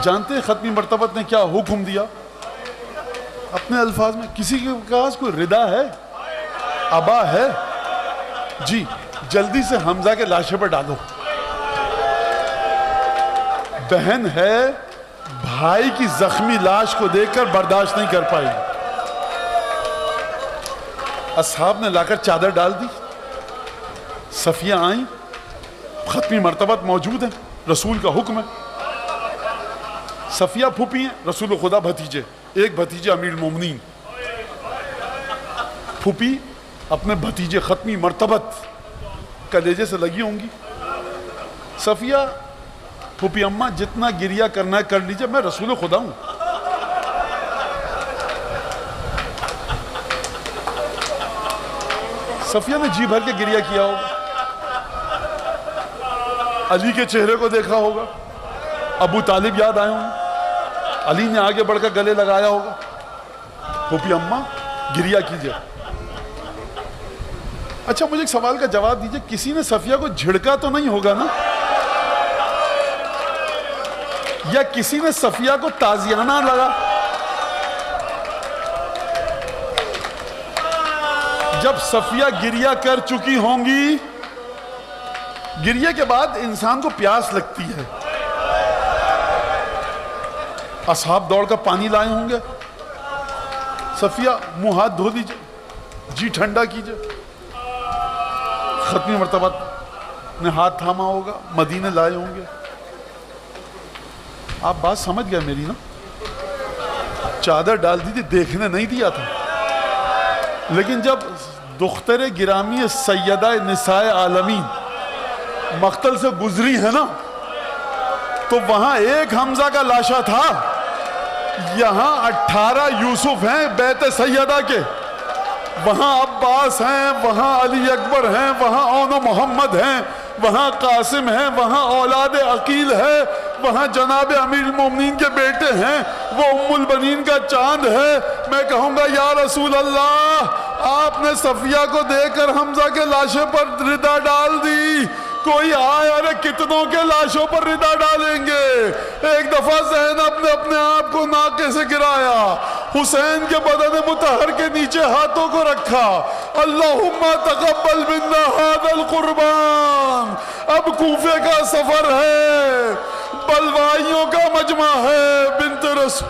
A: جانتے ہیں ختمی مرتبت نے کیا حکم دیا؟ اپنے الفاظ میں، کسی کے پاس کوئی ردا ہے، ابا ہے؟ جی جلدی سے حمزہ کے لاشے پر ڈالو۔ بہن ہے، بھائی کی زخمی لاش کو دیکھ کر برداشت نہیں کر پائی، اصحاب نے لا کر چادر ڈال دی۔ صفیہ آئیں، ختمی مرتبت موجود ہیں، رسول کا حکم ہے۔ صفیہ پھوپھی ہیں، رسول خدا بھتیجے، ایک بھتیجے امیر المومنین، پھوپھی اپنے بھتیجے ختمی مرتبت کلیجے سے لگی ہوں گی۔ صفیہ پھوپھی اماں جتنا گریہ کرنا ہے کر لیجئے، میں رسول خدا ہوں۔ صفیہ نے جی بھر کے گریہ کیا ہوگا، علی کے چہرے کو دیکھا ہوگا، ابو طالب یاد آئے ہوں، علی نے آگے بڑھ کر گلے لگایا ہوگا، پھوپھی اماں گریہ کیجئے۔ اچھا مجھے ایک سوال کا جواب دیجئے، کسی نے صفیہ کو جھڑکا تو نہیں ہوگا نا؟ یا کسی نے صفیہ کو تازیانہ لگا؟ جب صفیہ گریہ کر چکی ہوں گی، گریہ کے بعد انسان کو پیاس لگتی ہے، اصحاب دوڑ کر پانی لائے ہوں گے، صفیہ منہ ہاتھ دھو دیجئے، جی ٹھنڈا کیجئے۔ ختمی مرتبہ نے ہاتھ تھاما ہوگا، مدینے لائے ہوں گے۔ آپ بات سمجھ گئے میری نا؟ چادر ڈال دی تھی، دیکھنے نہیں دیا تھا، لیکن جب دختر گرامی سیدہ نساء عالمین مقتل سے گزری ہے نا، تو وہاں ایک حمزہ کا لاشا تھا، یہاں 18 یوسف ہیں بیت سیدہ کے، وہاں عباس ہیں، وہاں علی اکبر ہیں، وہاں اون و محمد ہیں، وہاں قاسم ہیں، وہاں اولاد عقیل ہے، وہاں جناب امیر المومنین کے بیٹے ہیں، وہ ام البنین کا چاند ہے۔ میں کہوں گا یا رسول اللہ، آپ نے صفیہ کو دیکھ کر حمزہ کے لاشے پر ردا ڈال دی، کوئی آئے ارے کتنوں کے لاشوں پر ردا ڈالیں گے۔ ایک دفعہ زینب نے اپنے آپ کو ناکے سے گرایا، حسین کے بدن مطہر کے نیچے ہاتھوں کو رکھا، اللہم تقبل منا ھذا القربان۔ اب کوفے کا سفر ہے، بلوائیوں کا مجمع ہے، بنت رسول